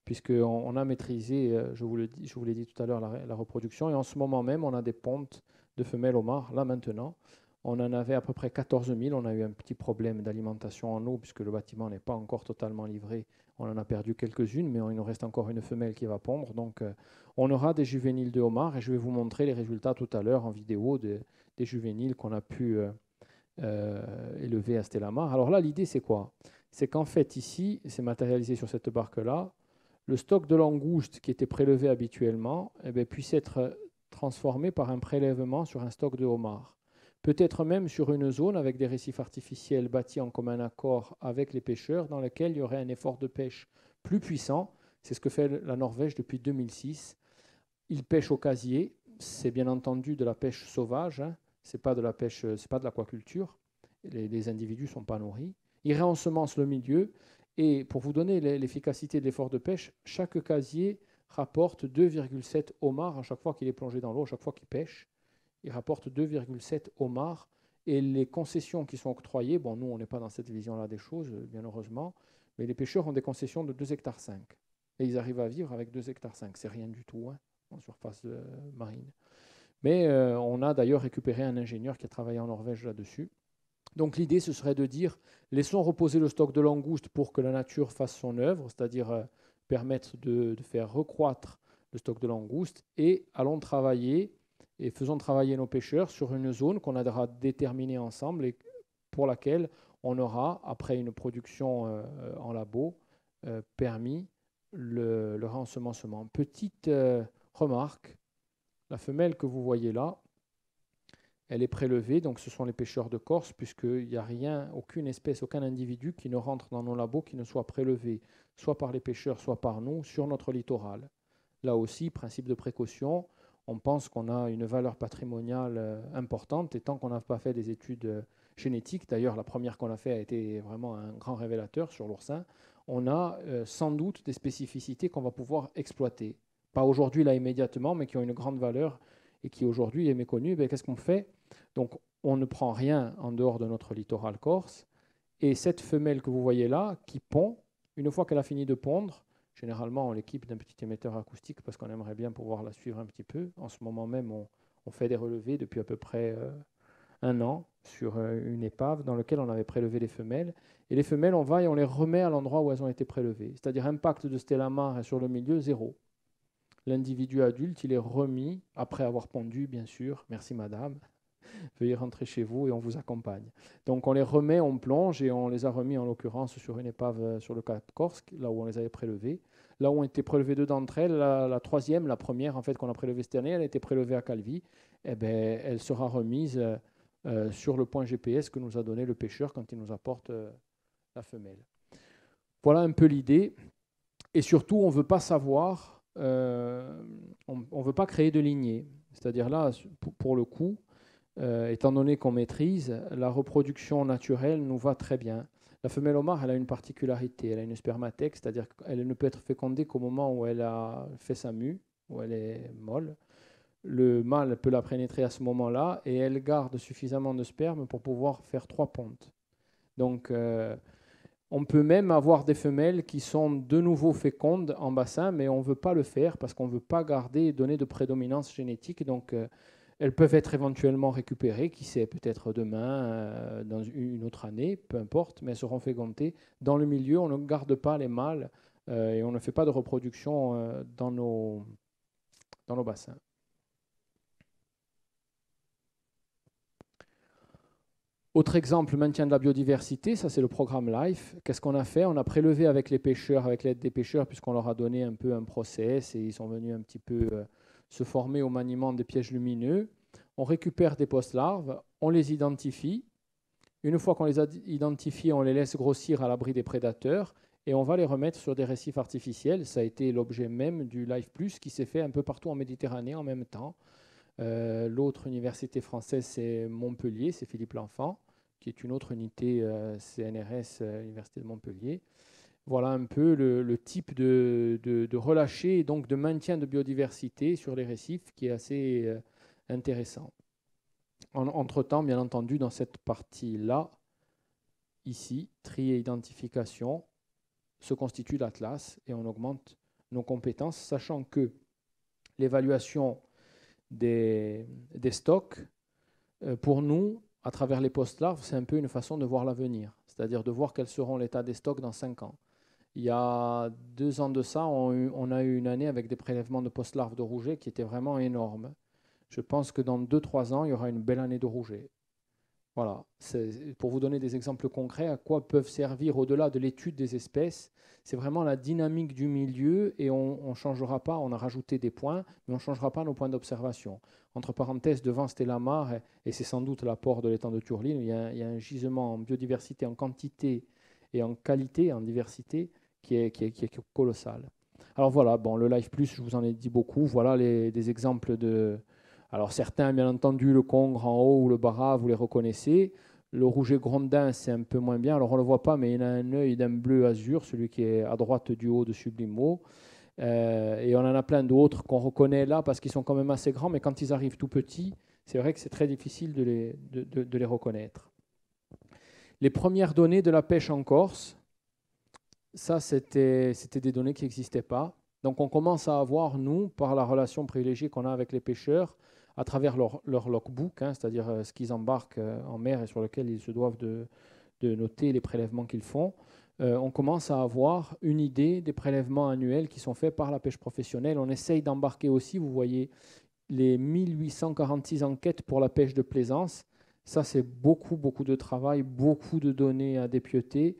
puisqu'on a maîtrisé, je vous l'ai dit tout à l'heure, la reproduction. Et en ce moment même, on a des pontes de femelles homards, là maintenant. On en avait à peu près 14 000. On a eu un petit problème d'alimentation en eau, puisque le bâtiment n'est pas encore totalement livré. On en a perdu quelques-unes, mais il nous reste encore une femelle qui va pondre. Donc, on aura des juvéniles de homards, et je vais vous montrer les résultats tout à l'heure en vidéo des juvéniles qu'on a pu élever à Stellamar. Alors là, l'idée, c'est quoi? C'est qu'en fait, ici, c'est matérialisé sur cette barque-là, le stock de langoustes qui était prélevé habituellement puisse être transformé par un prélèvement sur un stock de homards. Peut-être même sur une zone avec des récifs artificiels bâtis en commun accord avec les pêcheurs, dans lequel il y aurait un effort de pêche plus puissant. C'est ce que fait la Norvège depuis 2006. Ils pêchent au casier. C'est bien entendu de la pêche sauvage. C'est pas de la pêche, c'est pas de l'aquaculture. Les individus ne sont pas nourris. Ils réensemencent le milieu. Et pour vous donner l'efficacité de l'effort de pêche, chaque casier rapporte 2,7 homards à chaque fois qu'il est plongé dans l'eau, à chaque fois qu'il pêche. Il rapporte 2,7 homards. Et les concessions qui sont octroyées, bon, nous, on n'est pas dans cette vision-là des choses, bien heureusement, mais les pêcheurs ont des concessions de 2,5 hectares. Et ils arrivent à vivre avec 2,5 hectares. C'est rien du tout en surface marine. Mais on a d'ailleurs récupéré un ingénieur qui a travaillé en Norvège là-dessus. Donc l'idée, ce serait de dire, laissons reposer le stock de langoustes pour que la nature fasse son œuvre, c'est-à-dire permettre de faire recroître le stock de langoustes, et allons travailler et faisons travailler nos pêcheurs sur une zone qu'on aura déterminée ensemble et pour laquelle on aura, après une production en labo, permis le réensemencement. Petite remarque, la femelle que vous voyez là, elle est prélevée, donc ce sont les pêcheurs de Corse, puisqu'il n'y a rien, aucune espèce, aucun individu qui ne rentre dans nos labos qui ne soit prélevé, soit par les pêcheurs, soit par nous, sur notre littoral. Là aussi, principe de précaution, on pense qu'on a une valeur patrimoniale importante, et tant qu'on n'a pas fait des études génétiques, d'ailleurs la première qu'on a fait a été vraiment un grand révélateur sur l'oursin, on a sans doute des spécificités qu'on va pouvoir exploiter. Pas aujourd'hui, là, immédiatement, mais qui ont une grande valeur et qui aujourd'hui est méconnue. Qu'est-ce qu'on fait? Donc, on ne prend rien en dehors de notre littoral corse. Et cette femelle que vous voyez là, qui pond, une fois qu'elle a fini de pondre, généralement, on l'équipe d'un petit émetteur acoustique parce qu'on aimerait bien pouvoir la suivre un petit peu. En ce moment même, on fait des relevés depuis à peu près un an sur une épave dans laquelle on avait prélevé les femelles. Et les femelles, on va et on les remet à l'endroit où elles ont été prélevées. C'est-à-dire impact de Stellamar sur le milieu, 0. L'individu adulte, il est remis, après avoir pondu, bien sûr. Merci madame. Veuillez rentrer chez vous et on vous accompagne. Donc on les remet, on plonge et on les a remis en l'occurrence sur une épave sur le Cap Corse, là où on les avait prélevés. Là où ont été prélevées deux d'entre elles, la troisième, la première en fait qu'on a prélevée cette année, elle a été prélevée à Calvi. Elle sera remise sur le point GPS que nous a donné le pêcheur quand il nous apporte la femelle. Voilà un peu l'idée. Et surtout, on ne veut pas savoir, on ne veut pas créer de lignée. C'est-à-dire là, pour le coup, étant donné qu'on maîtrise, la reproduction naturelle nous va très bien. La femelle homard, elle a une particularité, elle a une spermathèque, c'est-à-dire qu'elle ne peut être fécondée qu'au moment où elle a fait sa mue, où elle est molle. Le mâle peut la pénétrer à ce moment-là et elle garde suffisamment de sperme pour pouvoir faire 3 pontes. Donc, on peut même avoir des femelles qui sont de nouveau fécondes en bassin, mais on ne veut pas le faire parce qu'on ne veut pas garder et donner de prédominance génétique. Donc, elles peuvent être éventuellement récupérées, qui sait, peut-être demain, dans une autre année, peu importe, mais elles seront fécondées. Dans le milieu, on ne garde pas les mâles et on ne fait pas de reproduction dans nos bassins. Autre exemple, maintien de la biodiversité, ça c'est le programme LIFE. Qu'est-ce qu'on a fait? On a prélevé avec les pêcheurs, avec l'aide des pêcheurs, puisqu'on leur a donné un peu un process et ils sont venus un petit peu se former au maniement des pièges lumineux. On récupère des post-larves, on les identifie. Une fois qu'on les a identifiés, on les laisse grossir à l'abri des prédateurs et on va les remettre sur des récifs artificiels. Ça a été l'objet même du LIFE Plus qui s'est fait un peu partout en Méditerranée en même temps. L'autre université française, c'est Montpellier, c'est Philippe L'Enfant, qui est une autre unité CNRS, Université de Montpellier. Voilà un peu le type de relâché et donc de maintien de biodiversité sur les récifs qui est assez intéressant. Entre-temps, bien entendu, dans cette partie-là, ici, tri et identification, se constitue l'atlas et on augmente nos compétences, sachant que l'évaluation des stocks, pour nous, à travers les post-larves, c'est un peu une façon de voir l'avenir, c'est-à-dire de voir quels seront l'état des stocks dans 5 ans. Il y a 2 ans de ça, on a eu une année avec des prélèvements de post-larves de rouget qui étaient vraiment énormes. Je pense que dans 2-3 ans, il y aura une belle année de rouget. Voilà, c'est pour vous donner des exemples concrets à quoi peuvent servir au-delà de l'étude des espèces. C'est vraiment la dynamique du milieu et on ne changera pas, on a rajouté des points, mais on ne changera pas nos points d'observation. Entre parenthèses, devant Stellamar, et c'est sans doute l'apport de l'étang de Turline, il y a un gisement en biodiversité, en quantité et en qualité, en diversité, qui est colossal. Alors voilà, bon, le Life Plus, je vous en ai dit beaucoup. Voilà des exemples de... Alors certains, bien entendu, le congre en haut ou le bara, vous les reconnaissez. Le rouget grondin, c'est un peu moins bien. Alors on ne le voit pas, mais il a un œil d'un bleu azur, celui qui est à droite du haut de Sublimo. Et on en a plein d'autres qu'on reconnaît là parce qu'ils sont quand même assez grands, mais quand ils arrivent tout petits, c'est vrai que c'est très difficile de les reconnaître. Les premières données de la pêche en Corse, ça c'était des données qui n'existaient pas. Donc on commence à avoir, nous, par la relation privilégiée qu'on a avec les pêcheurs, à travers leur logbook, c'est-à-dire ce qu'ils embarquent en mer et sur lequel ils se doivent de noter les prélèvements qu'ils font, on commence à avoir une idée des prélèvements annuels qui sont faits par la pêche professionnelle. On essaye d'embarquer aussi, vous voyez, les 1846 enquêtes pour la pêche de plaisance. Ça, c'est beaucoup, beaucoup de travail, beaucoup de données à dépioter.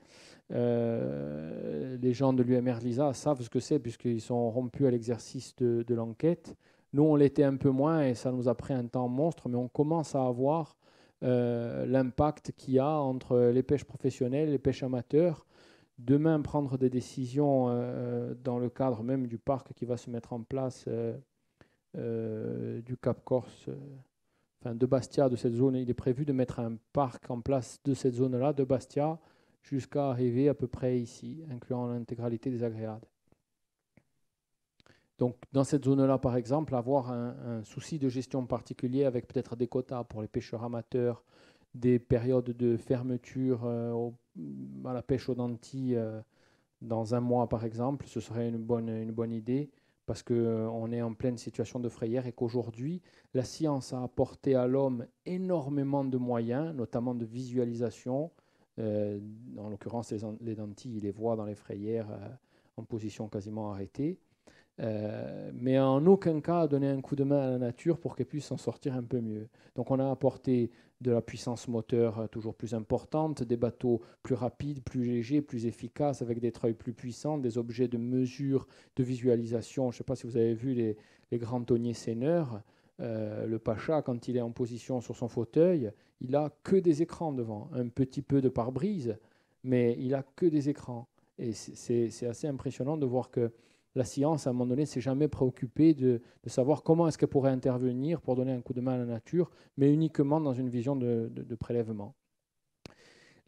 Les gens de l'UMR LISA savent ce que c'est puisqu'ils sont rompus à l'exercice de l'enquête. Nous, on l'était un peu moins et ça nous a pris un temps monstre, mais on commence à avoir l'impact qu'il y a entre les pêches professionnelles et les pêches amateurs. Demain, prendre des décisions dans le cadre même du parc qui va se mettre en place du Cap Corse, de Bastia, de cette zone. Il est prévu de mettre un parc en place de cette zone-là, de Bastia, jusqu'à arriver à peu près ici, incluant l'intégralité des agréades. Donc, dans cette zone-là, par exemple, avoir un souci de gestion particulier avec peut-être des quotas pour les pêcheurs amateurs, des périodes de fermeture à la pêche aux dentilles dans un mois, par exemple, ce serait une bonne idée parce qu'on est en pleine situation de frayère et qu'aujourd'hui, la science a apporté à l'homme énormément de moyens, notamment de visualisation. En l'occurrence, les dentilles, il les voit dans les frayères en position quasiment arrêtée. Mais en aucun cas donner un coup de main à la nature pour qu'elle puisse s'en sortir un peu mieux. Donc on a apporté de la puissance moteur toujours plus importante, des bateaux plus rapides, plus légers, plus efficaces, avec des treuils plus puissants, des objets de mesure, de visualisation. Je ne sais pas si vous avez vu les grands tonniers seineurs. Le Pacha, quand il est en position sur son fauteuil, il n'a que des écrans devant, un petit peu de pare-brise, mais il n'a que des écrans. Et c'est assez impressionnant de voir que la science, à un moment donné, ne s'est jamais préoccupée de savoir comment est-ce qu'elle pourrait intervenir pour donner un coup de main à la nature, mais uniquement dans une vision de prélèvement.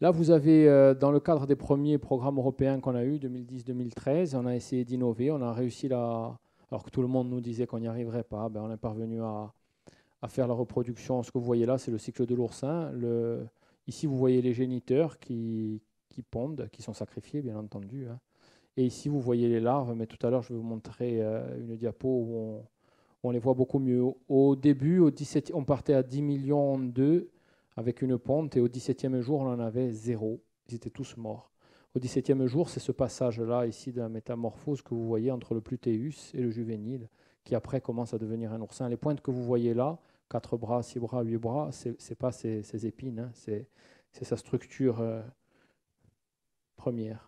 Là, vous avez, dans le cadre des premiers programmes européens qu'on a eus, 2010-2013, on a essayé d'innover, on a réussi alors que tout le monde nous disait qu'on n'y arriverait pas, on est parvenu à faire la reproduction. Ce que vous voyez là, c'est le cycle de l'oursin. Ici, vous voyez les géniteurs qui pondent, qui sont sacrifiés, bien entendu. Et ici, vous voyez les larves, mais tout à l'heure, je vais vous montrer une diapo où on les voit beaucoup mieux. Au début, on partait à 10 millions d'œufs avec une ponte, et au 17e jour, on en avait 0. Ils étaient tous morts. Au 17e jour, c'est ce passage-là, ici, de la métamorphose que vous voyez entre le Pluteus et le juvénile, qui après commence à devenir un oursin. Les pointes que vous voyez là, 4 bras, 6 bras, 8 bras, ce n'est pas ses épines, c'est sa structure première.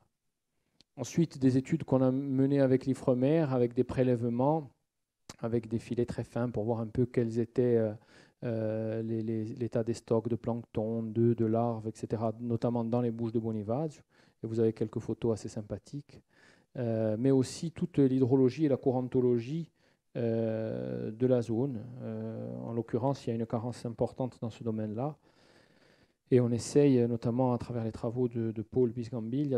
Ensuite, des études qu'on a menées avec l'Ifremer, avec des prélèvements, avec des filets très fins pour voir un peu quels étaient l'état des stocks de plancton, d'œufs, de larves, etc., notamment dans les bouches de Bonivage. Et vous avez quelques photos assez sympathiques. Mais aussi toute l'hydrologie et la courantologie de la zone. En l'occurrence, il y a une carence importante dans ce domaine-là. Et on essaye, notamment à travers les travaux de Paul Bisgambil,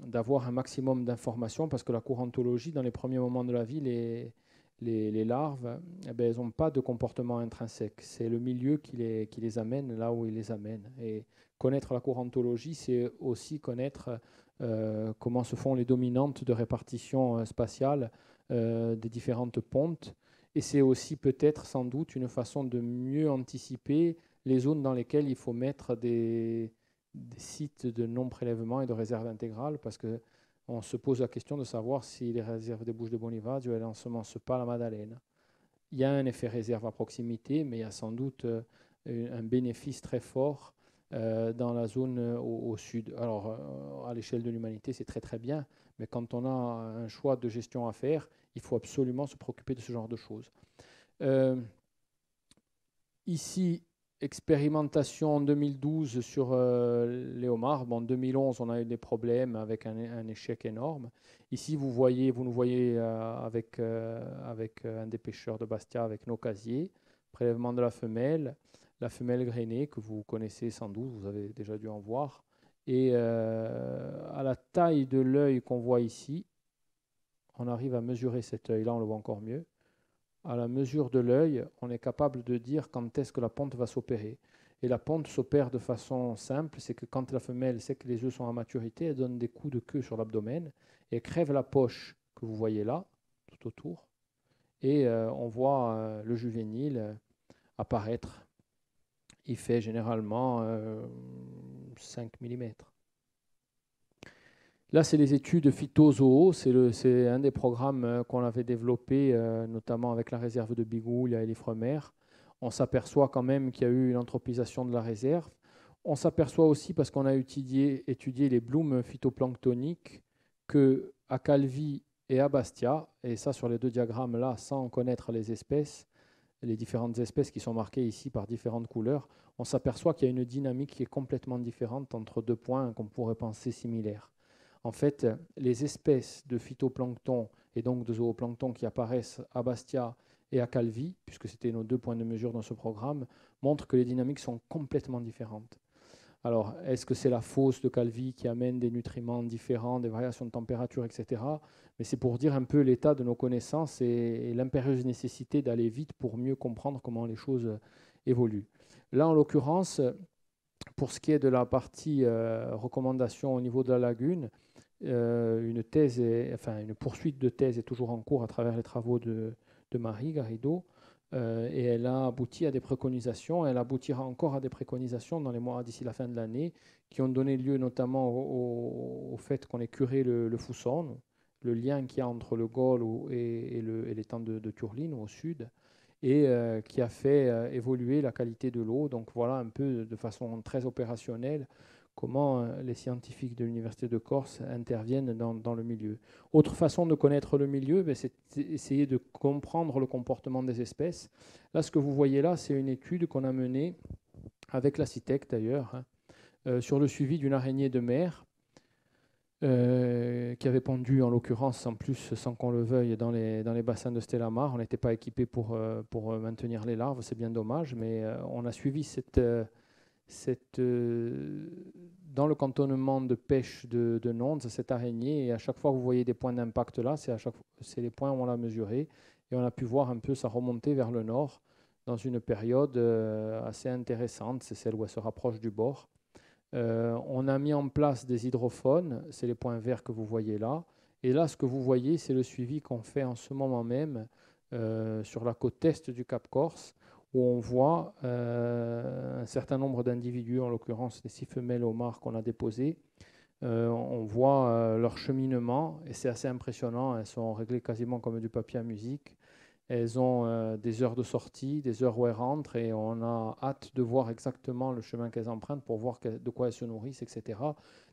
d'avoir un maximum d'informations parce que la courantologie, dans les premiers moments de la vie, les larves, elles n'ont pas de comportement intrinsèque. C'est le milieu qui les amène là où il les amène. Et connaître la courantologie, c'est aussi connaître comment se font les dominantes de répartition spatiale des différentes pontes. Et c'est aussi peut-être sans doute une façon de mieux anticiper les zones dans lesquelles il faut mettre des sites de non-prélèvement et de réserve intégrale, parce qu'on se pose la question de savoir si les réserves des Bouches de Bonifacio elles n'ensemencent pas la Madeleine. Il y a un effet réserve à proximité, mais il y a sans doute un bénéfice très fort dans la zone au sud. Alors, à l'échelle de l'humanité, c'est très très bien, mais quand on a un choix de gestion à faire, il faut absolument se préoccuper de ce genre de choses. Ici, expérimentation en 2012 sur les homards. Bon, en 2011, on a eu des problèmes avec un échec énorme. Ici, vous nous voyez avec un des pêcheurs de Bastia, avec nos casiers, prélèvement de la femelle grainée, que vous connaissez sans doute, vous avez déjà dû en voir. Et à la taille de l'œil qu'on voit ici, on arrive à mesurer cet œil-là, on le voit encore mieux. À la mesure de l'œil, on est capable de dire quand est-ce que la ponte va s'opérer. Et la ponte s'opère de façon simple, c'est que quand la femelle sait que les œufs sont à maturité, elle donne des coups de queue sur l'abdomen et crève la poche que vous voyez là, tout autour. Et on voit le juvénile apparaître. Il fait généralement 5 mm. Là, c'est les études phytozoo. C'est un des programmes qu'on avait développé, notamment avec la réserve de Bigouille et l'Ifremer. On s'aperçoit quand même qu'il y a eu une anthropisation de la réserve. On s'aperçoit aussi, parce qu'on a étudié les blooms phytoplanctoniques, qu'à Calvi et à Bastia, et ça sur les deux diagrammes là, sans connaître les espèces, les différentes espèces qui sont marquées ici par différentes couleurs, on s'aperçoit qu'il y a une dynamique qui est complètement différente entre deux points qu'on pourrait penser similaires. En fait, les espèces de phytoplancton et donc de zooplancton qui apparaissent à Bastia et à Calvi, puisque c'était nos deux points de mesure dans ce programme, montrent que les dynamiques sont complètement différentes. Alors, est-ce que c'est la fosse de Calvi qui amène des nutriments différents, des variations de température, etc. Mais c'est pour dire un peu l'état de nos connaissances et l'impérieuse nécessité d'aller vite pour mieux comprendre comment les choses évoluent. Là, en l'occurrence, pour ce qui est de la partie recommandation au niveau de la lagune, une poursuite de thèse est toujours en cours à travers les travaux de Marie Garrido, et elle a abouti à des préconisations. Elle aboutira encore à des préconisations dans les mois d'ici la fin de l'année, qui ont donné lieu notamment au fait qu'on ait curé le Fousson, le lien qu'il y a entre le Gol et l'étang de Turline au sud, et qui a fait évoluer la qualité de l'eau. Donc voilà un peu de façon très opérationnelle comment les scientifiques de l'Université de Corse interviennent dans le milieu. Autre façon de connaître le milieu, c'est essayer de comprendre le comportement des espèces. Là, ce que vous voyez là, c'est une étude qu'on a menée avec la CITEC d'ailleurs, sur le suivi d'une araignée de mer qui avait pondu, en l'occurrence, en plus, sans qu'on le veuille, dans les bassins de Stellamar. On n'était pas équipé pour maintenir les larves, c'est bien dommage, mais on a suivi dans le cantonnement de pêche de Nondes, cette araignée, et à chaque fois que vous voyez des points d'impact là, c'est les points où on l'a mesuré, et on a pu voir un peu sa remontée vers le nord dans une période assez intéressante, c'est celle où elle se rapproche du bord. On a mis en place des hydrophones, c'est les points verts que vous voyez là, et là ce que vous voyez, c'est le suivi qu'on fait en ce moment même sur la côte est du Cap Corse, où on voit un certain nombre d'individus, en l'occurrence les 6 femelles homards qu'on a déposées. On voit leur cheminement, et c'est assez impressionnant, elles sont réglées quasiment comme du papier à musique. Elles ont des heures de sortie, des heures où elles rentrent, et on a hâte de voir exactement le chemin qu'elles empruntent pour voir de quoi elles se nourrissent, etc.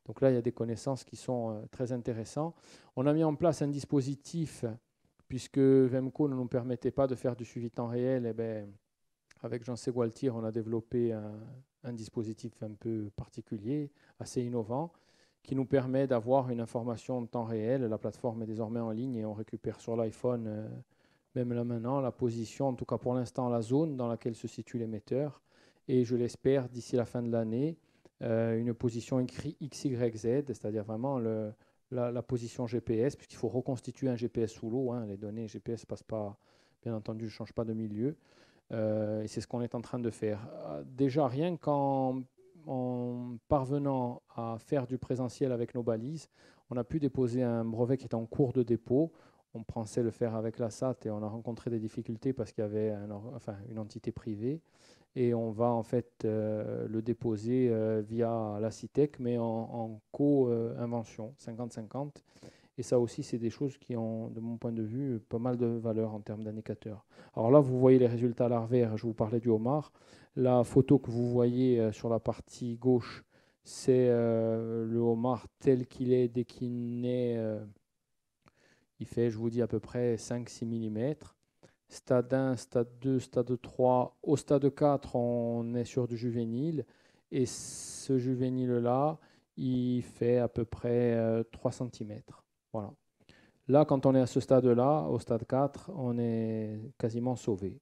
Donc là, il y a des connaissances qui sont très intéressantes. On a mis en place un dispositif, puisque Vemco ne nous permettait pas de faire du suivi temps réel, et bien, avec Jean Segualtir, on a développé un dispositif un peu particulier, assez innovant, qui nous permet d'avoir une information en temps réel. La plateforme est désormais en ligne et on récupère sur l'iPhone, même là maintenant, la position, en tout cas pour l'instant la zone dans laquelle se situe l'émetteur. Et je l'espère, d'ici la fin de l'année, une position XYZ, c'est-à-dire vraiment la position GPS, puisqu'il faut reconstituer un GPS sous l'eau. Les données GPS ne passent pas, bien entendu, ne changent pas de milieu. Et c'est ce qu'on est en train de faire. Déjà, rien qu'en en parvenant à faire du présentiel avec nos balises, on a pu déposer un brevet qui est en cours de dépôt. On pensait le faire avec la SAT et on a rencontré des difficultés parce qu'il y avait une entité privée. Et on va en fait le déposer via la CITEC, mais en co-invention, 50-50. Et ça aussi, c'est des choses qui ont, de mon point de vue, pas mal de valeur en termes d'indicateurs. Alors là, vous voyez les résultats larvaires, je vous parlais du homard. La photo que vous voyez sur la partie gauche, c'est le homard tel qu'il est dès qu'il naît. Il fait, je vous dis, à peu près 5-6 mm. Stade 1, stade 2, stade 3. Au stade 4, on est sur du juvénile. Et ce juvénile-là, il fait à peu près 3 cm. Voilà. Là, quand on est à ce stade-là, au stade 4, on est quasiment sauvé.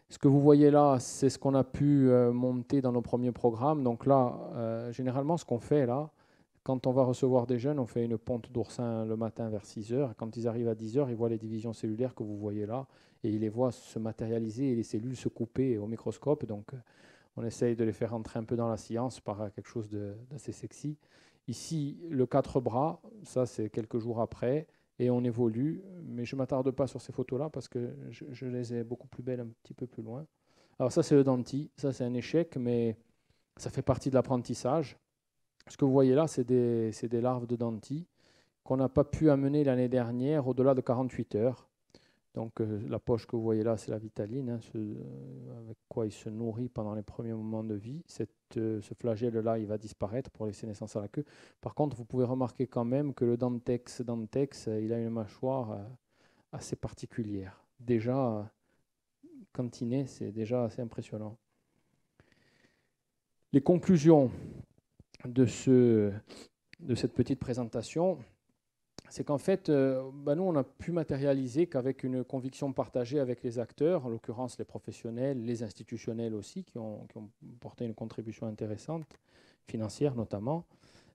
Ce que vous voyez là, c'est ce qu'on a pu monter dans nos premiers programmes. Donc là, généralement, ce qu'on fait là, quand on va recevoir des jeunes, on fait une ponte d'oursin le matin vers 6 heures. Quand ils arrivent à 10 heures, ils voient les divisions cellulaires que vous voyez là et ils les voient se matérialiser et les cellules se couper au microscope. Donc, on essaye de les faire entrer un peu dans la science par quelque chose d'assez sexy. Ici, le 4 bras, ça c'est quelques jours après, et on évolue. Mais je ne m'attarde pas sur ces photos-là parce que je les ai beaucoup plus belles un petit peu plus loin. Alors ça c'est le denti, ça c'est un échec, mais ça fait partie de l'apprentissage. Ce que vous voyez là, c'est des larves de denti qu'on n'a pas pu amener l'année dernière au-delà de 48 heures. Donc la poche que vous voyez là, c'est la vitaline, hein, avec quoi il se nourrit pendant les premiers moments de vie. Ce flagelle-là, il va disparaître pour laisser naissance à la queue. Par contre, vous pouvez remarquer quand même que le Dentex, il a une mâchoire assez particulière. Déjà, quand il naît, c'est déjà assez impressionnant. Les conclusions de cette petite présentation, c'est qu'en fait, nous, on a pu matérialiser qu'avec une conviction partagée avec les acteurs, en l'occurrence les professionnels, les institutionnels aussi, qui ont porté une contribution intéressante, financière notamment,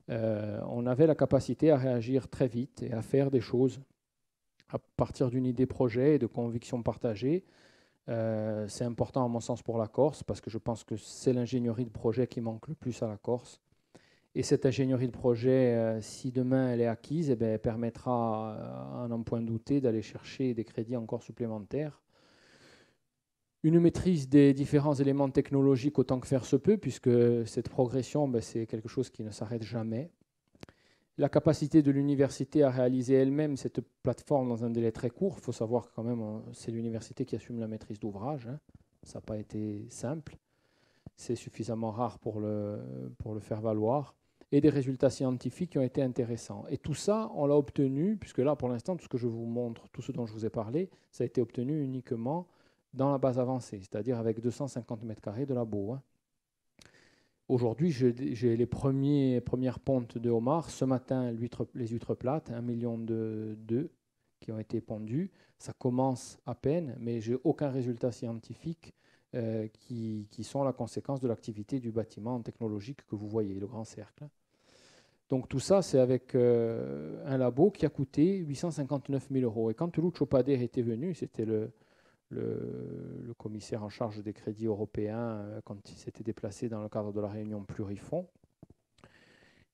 on avait la capacité à réagir très vite et à faire des choses à partir d'une idée projet et de conviction partagée. C'est important à mon sens pour la Corse, parce que je pense que c'est l'ingénierie de projet qui manque le plus à la Corse. Et cette ingénierie de projet, si demain elle est acquise, elle permettra, à n'en point douter, d'aller chercher des crédits encore supplémentaires. Une maîtrise des différents éléments technologiques autant que faire se peut, puisque cette progression, c'est quelque chose qui ne s'arrête jamais. La capacité de l'université à réaliser elle-même cette plateforme dans un délai très court. Il faut savoir que quand même, c'est l'université qui assume la maîtrise d'ouvrage. Hein. Ça n'a pas été simple. C'est suffisamment rare pour le faire valoir. Et des résultats scientifiques qui ont été intéressants. Et tout ça, on l'a obtenu, puisque là, pour l'instant, tout ce que je vous montre, tout ce dont je vous ai parlé, ça a été obtenu uniquement dans la base avancée, c'est-à-dire avec 250 mètres carrés de labo. Hein. Aujourd'hui, j'ai les premières pontes de homards. Ce matin, les huîtres plates, 1 million d'œufs qui ont été pondus. Ça commence à peine, mais je n'ai aucun résultat scientifique qui sont la conséquence de l'activité du bâtiment technologique que vous voyez, le grand cercle. Donc tout ça, c'est avec un labo qui a coûté 859 000 €. Et quand Lucio Pader était venu, c'était le commissaire en charge des crédits européens quand il s'était déplacé dans le cadre de la réunion Plurifonds.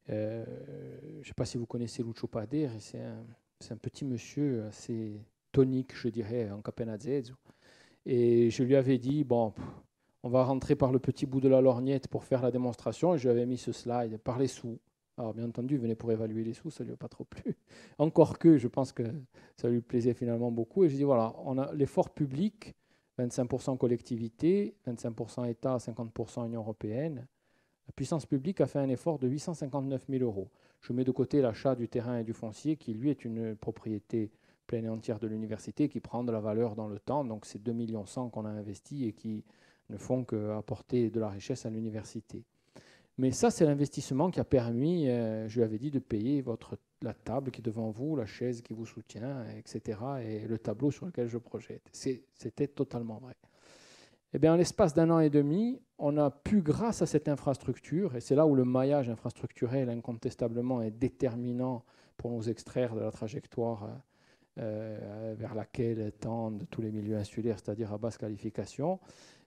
Je ne sais pas si vous connaissez Lucio Pader, c'est un petit monsieur assez tonique, je dirais, en capenazzo. Et je lui avais dit, bon, on va rentrer par le petit bout de la lorgnette pour faire la démonstration. Et je lui avais mis ce slide par les sous. Alors, bien entendu, il venait pour évaluer les sous, ça ne lui a pas trop plu. Encore que, je pense que ça lui plaisait finalement beaucoup. Et je dis, voilà, on a l'effort public, 25% collectivité, 25% État, 50% Union européenne. La puissance publique a fait un effort de 859 000 €. Je mets de côté l'achat du terrain et du foncier, qui lui est une propriété pleine et entière de l'université, qui prend de la valeur dans le temps. Donc, c'est 2,1 millions qu'on a investi et qui ne font qu'apporter de la richesse à l'université. Mais ça, c'est l'investissement qui a permis, je lui avais dit, de payer la table qui est devant vous, la chaise qui vous soutient, etc., et le tableau sur lequel je projette. C'était totalement vrai. Eh bien, en l'espace d'1 an et demi, on a pu, grâce à cette infrastructure, et c'est là où le maillage infrastructurel incontestablement est déterminant pour nous extraire de la trajectoire vers laquelle tendent tous les milieux insulaires, c'est-à-dire à basse qualification,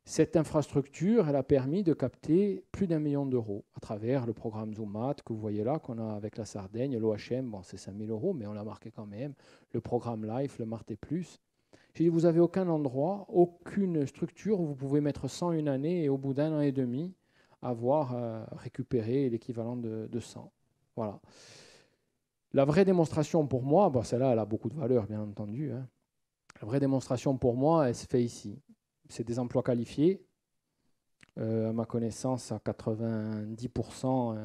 Cette infrastructure, elle a permis de capter plus d'1 million d'euros à travers le programme Zoomat que vous voyez là, qu'on a avec la Sardaigne, l'OHM, bon, c'est 5 000 euros, mais on l'a marqué quand même, le programme LIFE, le Marte Plus. J'ai dit, vous n'avez aucun endroit, aucune structure où vous pouvez mettre 100 une année et au bout d'1 an et demi, avoir récupéré l'équivalent de 100. Voilà. La vraie démonstration pour moi, bon, celle-là, elle a beaucoup de valeur, bien entendu. Hein. La vraie démonstration pour moi, elle se fait ici. C'est des emplois qualifiés. À ma connaissance, à 90%,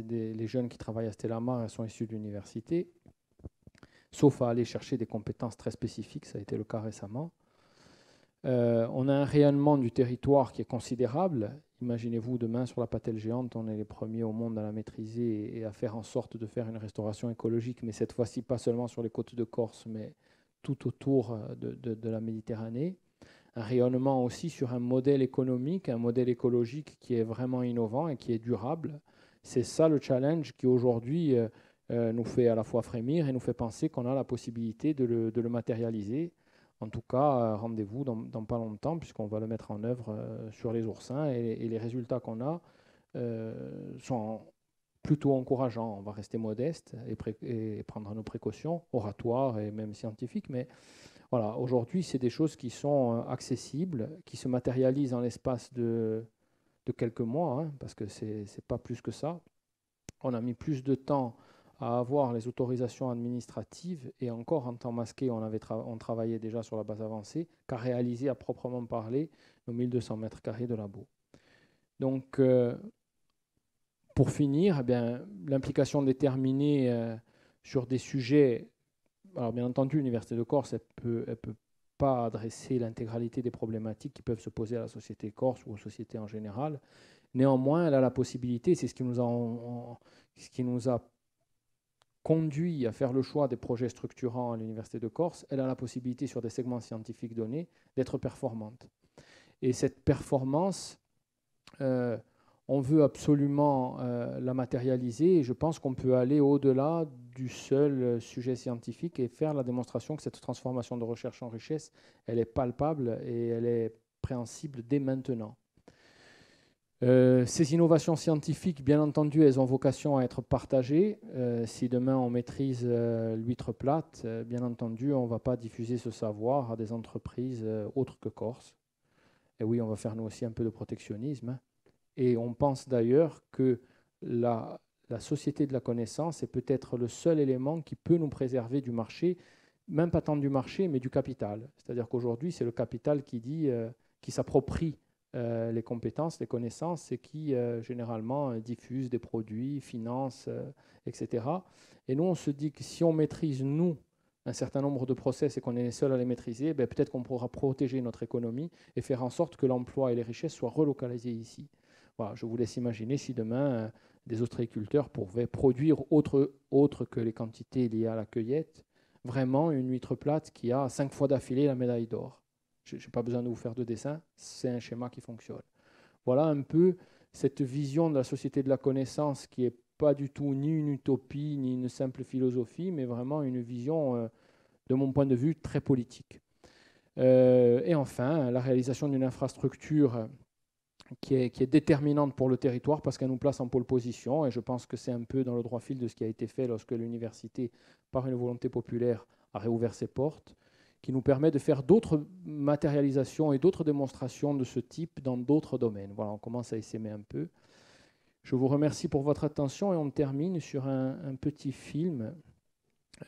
les jeunes qui travaillent à Stella Mar sont issus de l'université, sauf à aller chercher des compétences très spécifiques, ça a été le cas récemment. On a un rayonnement du territoire qui est considérable. Imaginez-vous, demain, sur la Patelle géante, on est les premiers au monde à la maîtriser et à faire en sorte de faire une restauration écologique, mais cette fois-ci, pas seulement sur les côtes de Corse, mais tout autour de la Méditerranée. Un rayonnement aussi sur un modèle économique, un modèle écologique qui est vraiment innovant et qui est durable. C'est ça le challenge qui aujourd'hui nous fait à la fois frémir et nous fait penser qu'on a la possibilité de le matérialiser. En tout cas, rendez-vous dans pas longtemps puisqu'on va le mettre en œuvre sur les oursins et les résultats qu'on a sont plutôt encourageants. On va rester modeste et prendre nos précautions oratoires et même scientifiques, mais voilà, aujourd'hui, c'est des choses qui sont accessibles, qui se matérialisent en l'espace de quelques mois, hein, parce que ce n'est pas plus que ça. On a mis plus de temps à avoir les autorisations administratives, et encore en temps masqué, on travaillait déjà sur la base avancée, qu'à réaliser à proprement parler nos 1200 mètres carrés de labo. Donc, pour finir, eh bien, l'implication déterminée sur des sujets. Alors bien entendu, l'Université de Corse, elle peut pas adresser l'intégralité des problématiques qui peuvent se poser à la société corse ou aux sociétés en général. Néanmoins, elle a la possibilité, c'est ce qui nous a conduit à faire le choix des projets structurants à l'Université de Corse, elle a la possibilité sur des segments scientifiques donnés d'être performante. Et cette performance, on veut absolument la matérialiser et je pense qu'on peut aller au-delà du seul sujet scientifique et faire la démonstration que cette transformation de recherche en richesse, elle est palpable et elle est préhensible dès maintenant. Ces innovations scientifiques, bien entendu, elles ont vocation à être partagées. Si demain on maîtrise l'huître plate, bien entendu, on ne va pas diffuser ce savoir à des entreprises autres que Corse. Et oui, on va faire nous aussi un peu de protectionnisme. Hein. Et on pense d'ailleurs que la société de la connaissance est peut-être le seul élément qui peut nous préserver du marché, même pas tant du marché, mais du capital. C'est-à-dire qu'aujourd'hui, c'est le capital qui s'approprie les compétences, les connaissances et qui généralement diffuse des produits, finance, etc. Et nous, on se dit que si on maîtrise, nous, un certain nombre de process et qu'on est les seuls à les maîtriser, ben peut-être qu'on pourra protéger notre économie et faire en sorte que l'emploi et les richesses soient relocalisés ici. Voilà, je vous laisse imaginer si demain des ostréiculteurs pouvaient produire autre que les quantités liées à la cueillette, vraiment une huître plate qui a 5 fois d'affilée la médaille d'or. Je n'ai pas besoin de vous faire de dessin, c'est un schéma qui fonctionne. Voilà un peu cette vision de la société de la connaissance qui n'est pas du tout ni une utopie, ni une simple philosophie, mais vraiment une vision, de mon point de vue, très politique. Et enfin, la réalisation d'une infrastructure qui est déterminante pour le territoire parce qu'elle nous place en pôle position, et je pense que c'est un peu dans le droit fil de ce qui a été fait lorsque l'université, par une volonté populaire, a réouvert ses portes, qui nous permet de faire d'autres matérialisations et d'autres démonstrations de ce type dans d'autres domaines. Voilà, on commence à essaimer un peu. Je vous remercie pour votre attention et on termine sur un petit film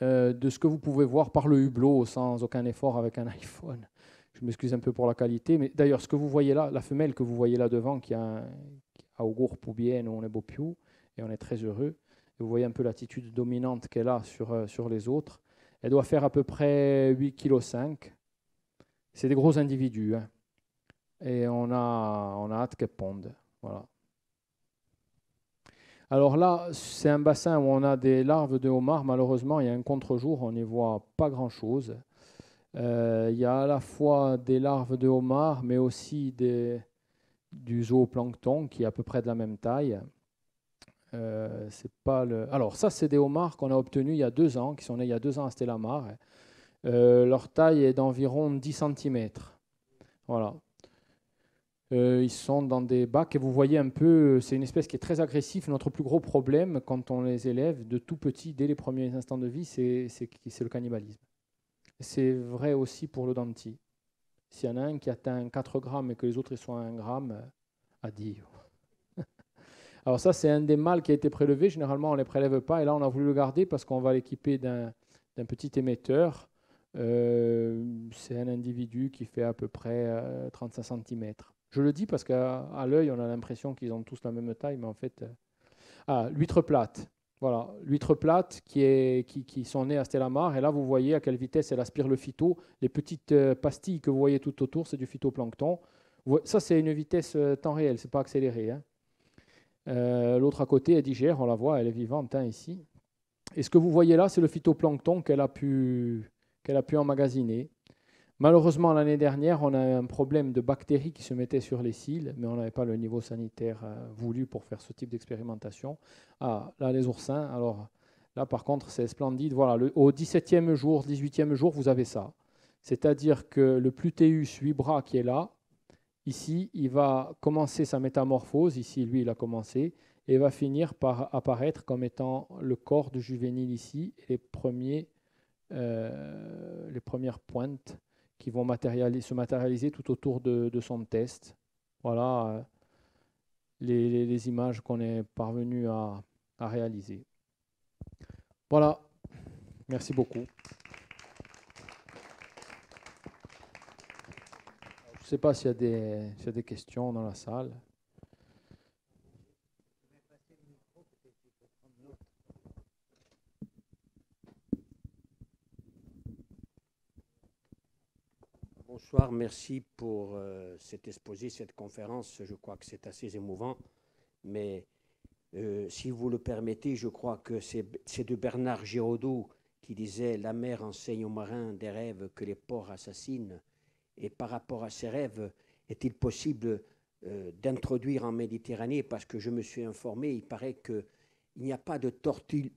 de ce que vous pouvez voir par le hublot sans aucun effort avec un iPhone. Je m'excuse un peu pour la qualité, mais d'ailleurs, ce que vous voyez là, la femelle que vous voyez là devant, qui a Augour Poubienne, on est beau piou, et on est très heureux. Et vous voyez un peu l'attitude dominante qu'elle a sur les autres. Elle doit faire à peu près 8,5 kg. C'est des gros individus. Hein. Et on a hâte qu'elle ponde. Voilà. Alors là, c'est un bassin où on a des larves de homard. Malheureusement, il y a un contre-jour, on n'y voit pas grand-chose. Il y a à la fois des larves de homard, mais aussi du zooplancton qui est à peu près de la même taille. C'est pas le... Alors ça, c'est des homards qu'on a obtenus il y a 2 ans, qui sont nés il y a 2 ans à Stella Mar. Leur taille est d'environ 10 cm. Voilà. Ils sont dans des bacs et vous voyez un peu, c'est une espèce qui est très agressive. Notre plus gros problème quand on les élève de tout petit, dès les premiers instants de vie, c'est le cannibalisme. C'est vrai aussi pour le denti. S'il y en a un qui atteint 4 grammes et que les autres ils sont à 1 gramme, adieu. Alors ça, c'est un des mâles qui a été prélevé. Généralement, on ne les prélève pas. Et là, on a voulu le garder parce qu'on va l'équiper d'un petit émetteur. C'est un individu qui fait à peu près 35 cm. Je le dis parce qu'à l'œil, on a l'impression qu'ils ont tous la même taille, mais en fait... l'huître plate. Voilà, l'huître plate qui sont nées à Stellamar. Et là, vous voyez à quelle vitesse elle aspire le phyto. Les petites pastilles que vous voyez tout autour, c'est du phytoplancton. Ça, c'est une vitesse temps réel, ce n'est pas accéléré. Hein. L'autre à côté, elle digère, on la voit, elle est vivante hein, ici. Et ce que vous voyez là, c'est le phytoplancton qu'elle a pu emmagasiner. Malheureusement, l'année dernière, on a eu un problème de bactéries qui se mettaient sur les cils, mais on n'avait pas le niveau sanitaire voulu pour faire ce type d'expérimentation. Ah, là, les oursins, alors là, par contre, c'est splendide. Voilà, au 17e jour, 18e jour, vous avez ça. C'est-à-dire que le Pluteus vibra qui est là, ici, il va commencer sa métamorphose. Ici, lui, il a commencé. Et va finir par apparaître comme étant le corps de juvénile ici, et les premières pointes qui vont se matérialiser tout autour de son test. Voilà les images qu'on est parvenu à réaliser. Voilà, merci beaucoup. Je ne sais pas s'il y a des questions dans la salle. Bonsoir, merci pour cet exposé, cette conférence. Je crois que c'est assez émouvant. Mais si vous le permettez, je crois que c'est de Bernard Giraudot qui disait « La mer enseigne aux marins des rêves que les ports assassinent ». Et par rapport à ces rêves, est-il possible d'introduire en Méditerranée, parce que je me suis informé, il paraît qu'il n'y a pas de tortue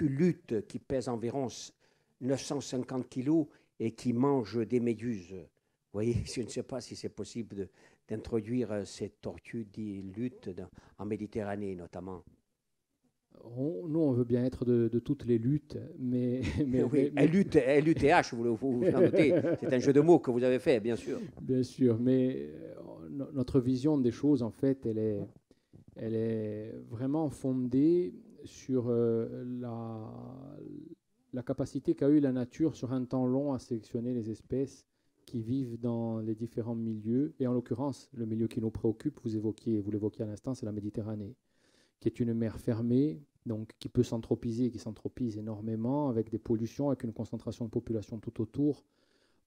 lutte qui pèse environ 950 kilos et qui mange des méduses. Vous voyez, je ne sais pas si c'est possible d'introduire ces tortues luttes en Méditerranée notamment. Nous, on veut bien être de toutes les luttes, mais oui, LUTH, vous notez, c'est un jeu de mots que vous avez fait, bien sûr. Bien sûr, mais notre vision des choses, en fait, elle est vraiment fondée sur la capacité qu'a eu la nature sur un temps long à sélectionner les espèces qui vivent dans les différents milieux. Et en l'occurrence, le milieu qui nous préoccupe, vous l'évoquiez à l'instant, c'est la Méditerranée, qui est une mer fermée, donc qui peut s'anthropiser, qui s'anthropise énormément, avec des pollutions, avec une concentration de population tout autour,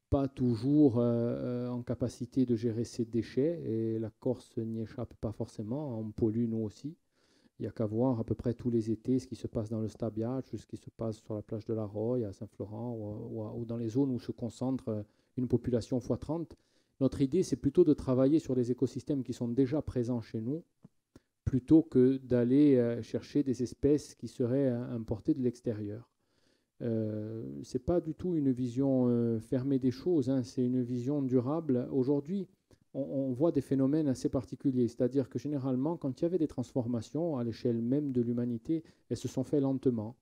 pas toujours en capacité de gérer ses déchets, et la Corse n'y échappe pas forcément, on pollue nous aussi. Il n'y a qu'à voir à peu près tous les étés ce qui se passe dans le Stabiac, ce qui se passe sur la plage de la Roye, à Saint-Florent, ou dans les zones où se concentre une population x 30. Notre idée, c'est plutôt de travailler sur des écosystèmes qui sont déjà présents chez nous, plutôt que d'aller chercher des espèces qui seraient importées de l'extérieur. Ce n'est pas du tout une vision fermée des choses, hein, c'est une vision durable. Aujourd'hui, on voit des phénomènes assez particuliers, c'est-à-dire que généralement, quand il y avait des transformations à l'échelle même de l'humanité, elles se sont faites lentement.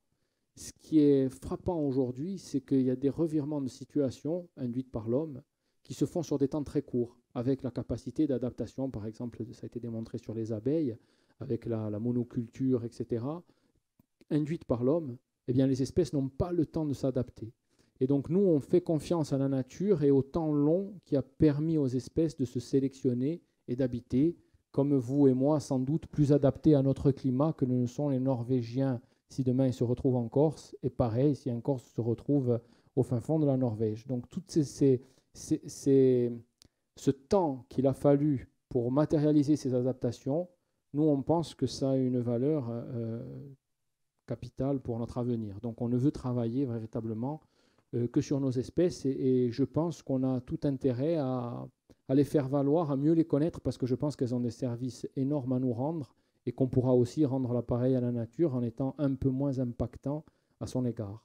Ce qui est frappant aujourd'hui, c'est qu'il y a des revirements de situation induites par l'homme qui se font sur des temps très courts, avec la capacité d'adaptation, par exemple, ça a été démontré sur les abeilles, avec la monoculture, etc., induite par l'homme. Eh bien, les espèces n'ont pas le temps de s'adapter. Et donc, nous, on fait confiance à la nature et au temps long qui a permis aux espèces de se sélectionner et d'habiter, comme vous et moi, sans doute plus adaptés à notre climat que ne sont les Norvégiens si demain ils se retrouvent en Corse, et pareil si un Corse se retrouve au fin fond de la Norvège. Donc, tout ce temps qu'il a fallu pour matérialiser ces adaptations, nous, on pense que ça a une valeur capitale pour notre avenir. Donc, on ne veut travailler véritablement que sur nos espèces, et je pense qu'on a tout intérêt à les faire valoir, à mieux les connaître, parce que je pense qu'elles ont des services énormes à nous rendre, et qu'on pourra aussi rendre l'appareil à la nature en étant un peu moins impactant à son égard.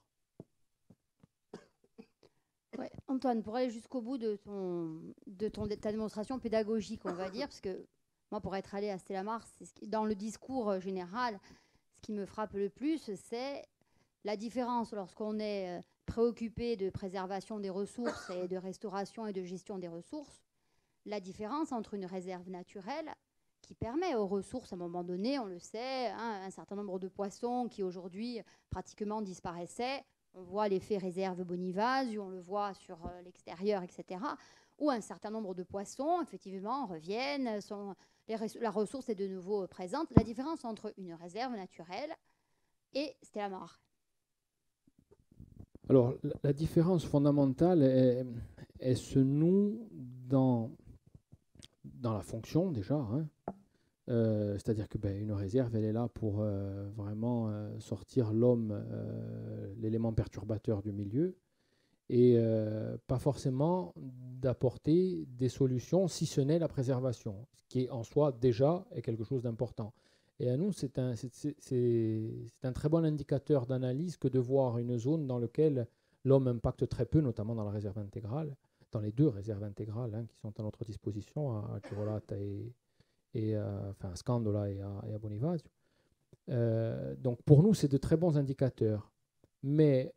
Ouais. Antoine, pour aller jusqu'au bout ta démonstration pédagogique, on va dire, parce que moi, pour être allée à Stella Mars, dans le discours général, ce qui me frappe le plus, c'est la différence lorsqu'on est préoccupé de préservation des ressources et de restauration et de gestion des ressources, la différence entre une réserve naturelle qui permet aux ressources, à un moment donné, on le sait, hein, un certain nombre de poissons qui aujourd'hui pratiquement disparaissaient. On voit l'effet réserve bonivase, on le voit sur l'extérieur, etc. Où un certain nombre de poissons, effectivement, reviennent, la ressource est de nouveau présente. La différence entre une réserve naturelle et Stella Mare. Alors, la différence fondamentale, elle se noue dans la fonction déjà, hein. C'est-à-dire que une réserve, elle est là pour vraiment sortir l'homme, l'élément perturbateur du milieu, et pas forcément d'apporter des solutions, si ce n'est la préservation, ce qui est en soi déjà est quelque chose d'important. Et à nous, c'est un très bon indicateur d'analyse que de voir une zone dans laquelle l'homme impacte très peu, notamment dans la réserve intégrale, dans les 2 réserves intégrales, hein, qui sont à notre disposition, à Chirolata enfin, à Scandola et à Bonivazio. Donc pour nous, c'est de très bons indicateurs. Mais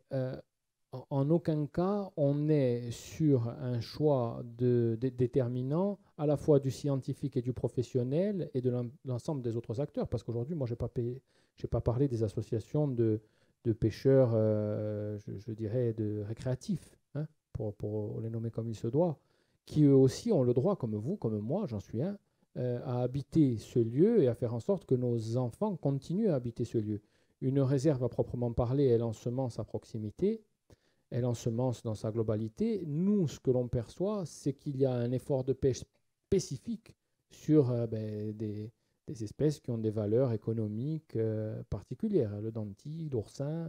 en aucun cas, on est sur un choix déterminant à la fois du scientifique et du professionnel et de l'ensemble des autres acteurs. Parce qu'aujourd'hui, moi, je n'ai pas parlé des associations de pêcheurs, je dirais, récréatifs, hein, pour les nommer comme il se doit, qui eux aussi ont le droit, comme vous, comme moi, j'en suis un, à habiter ce lieu et à faire en sorte que nos enfants continuent à habiter ce lieu. Une réserve à proprement parler, elle ensemence à proximité, elle ensemence dans sa globalité. Nous, ce que l'on perçoit, c'est qu'il y a un effort de pêche spécifique sur des espèces qui ont des valeurs économiques particulières. Le denti, l'oursin,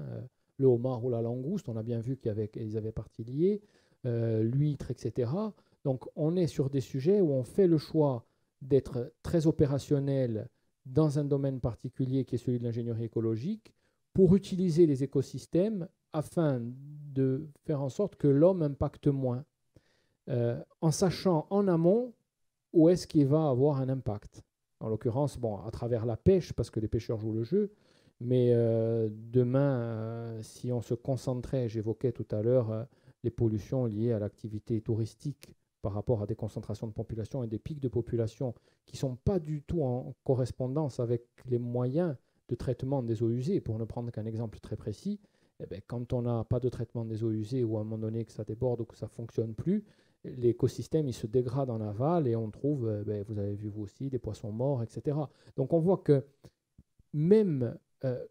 le homard ou la langouste, on a bien vu qu'ils avaient partie liée, l'huître, etc. Donc on est sur des sujets où on fait le choix d'être très opérationnel dans un domaine particulier qui est celui de l'ingénierie écologique pour utiliser les écosystèmes afin de faire en sorte que l'homme impacte moins, en sachant en amont où est-ce qu'il va avoir un impact. En l'occurrence, à travers la pêche, parce que les pêcheurs jouent le jeu, mais demain, si on se concentrait, j'évoquais tout à l'heure les pollutions liées à l'activité touristique par rapport à des concentrations de population et des pics de population qui ne sont pas du tout en correspondance avec les moyens de traitement des eaux usées, pour ne prendre qu'un exemple très précis, quand on n'a pas de traitement des eaux usées ou à un moment donné que ça déborde ou que ça ne fonctionne plus, l'écosystème il se dégrade en aval et on trouve, vous avez vu vous aussi, des poissons morts, etc. Donc on voit que même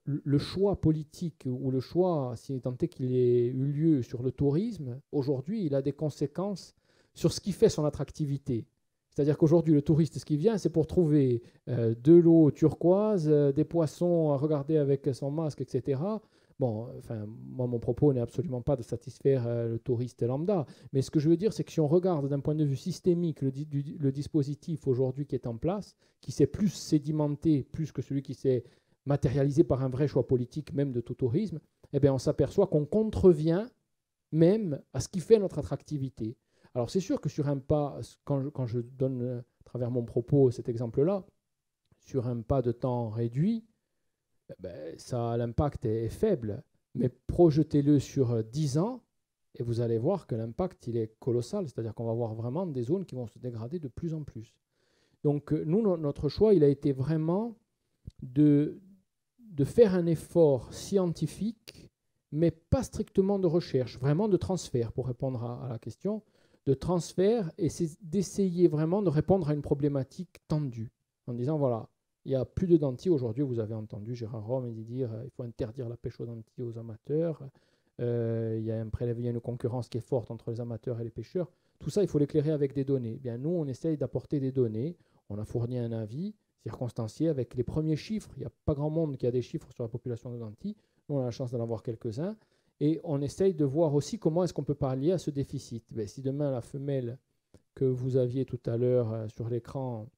le choix politique ou le choix, si tant est qu'il ait eu lieu sur le tourisme, aujourd'hui il a des conséquences sur ce qui fait son attractivité. C'est-à-dire qu'aujourd'hui, le touriste, ce qui vient, c'est pour trouver de l'eau turquoise, des poissons à regarder avec son masque, etc. Bon, enfin, moi, mon propos n'est absolument pas de satisfaire le touriste lambda. Mais ce que je veux dire, c'est que si on regarde d'un point de vue systémique le dispositif aujourd'hui qui est en place, qui s'est plus sédimenté, plus que celui qui s'est matérialisé par un vrai choix politique, même de tout tourisme, on s'aperçoit qu'on contrevient même à ce qui fait notre attractivité. Alors c'est sûr que sur un pas, quand je donne à travers mon propos cet exemple-là, sur un pas de temps réduit, l'impact est faible, mais projetez-le sur 10 ans et vous allez voir que l'impact il est colossal, c'est-à-dire qu'on va avoir vraiment des zones qui vont se dégrader de plus en plus. Donc nous, notre choix, il a été vraiment de faire un effort scientifique, mais pas strictement de recherche, vraiment de transfert, pour répondre à la question, de transfert, et c'est d'essayer vraiment de répondre à une problématique tendue, en disant, voilà, il n'y a plus de dentilles aujourd'hui, vous avez entendu Gérard Rome dire il faut interdire la pêche aux dentilles aux amateurs, il y a une concurrence qui est forte entre les amateurs et les pêcheurs, tout ça, il faut l'éclairer avec des données. Bien, nous, on essaye d'apporter des données, on a fourni un avis circonstancié avec les premiers chiffres, il n'y a pas grand monde qui a des chiffres sur la population de dentilles, nous on a la chance d'en avoir quelques-uns, et on essaye de voir aussi comment est-ce qu'on peut pallier à ce déficit. Si demain la femelle que vous aviez tout à l'heure sur l'écran,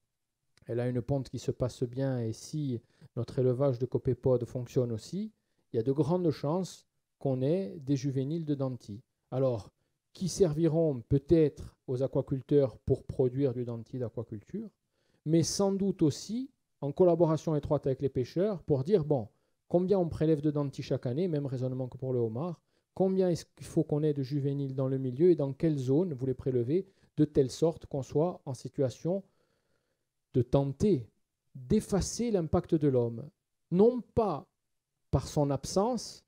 elle a une ponte qui se passe bien, et si notre élevage de copépodes fonctionne aussi, il y a de grandes chances qu'on ait des juvéniles de dentilles. Alors, qui serviront peut-être aux aquaculteurs pour produire du dentier d'aquaculture, mais sans doute aussi en collaboration étroite avec les pêcheurs pour dire, bon, combien on prélève de dentiers chaque année, même raisonnement que pour le homard, combien est-ce qu'il faut qu'on ait de juvéniles dans le milieu et dans quelle zone vous les prélevez, de telle sorte qu'on soit en situation de tenter d'effacer l'impact de l'homme, non pas par son absence,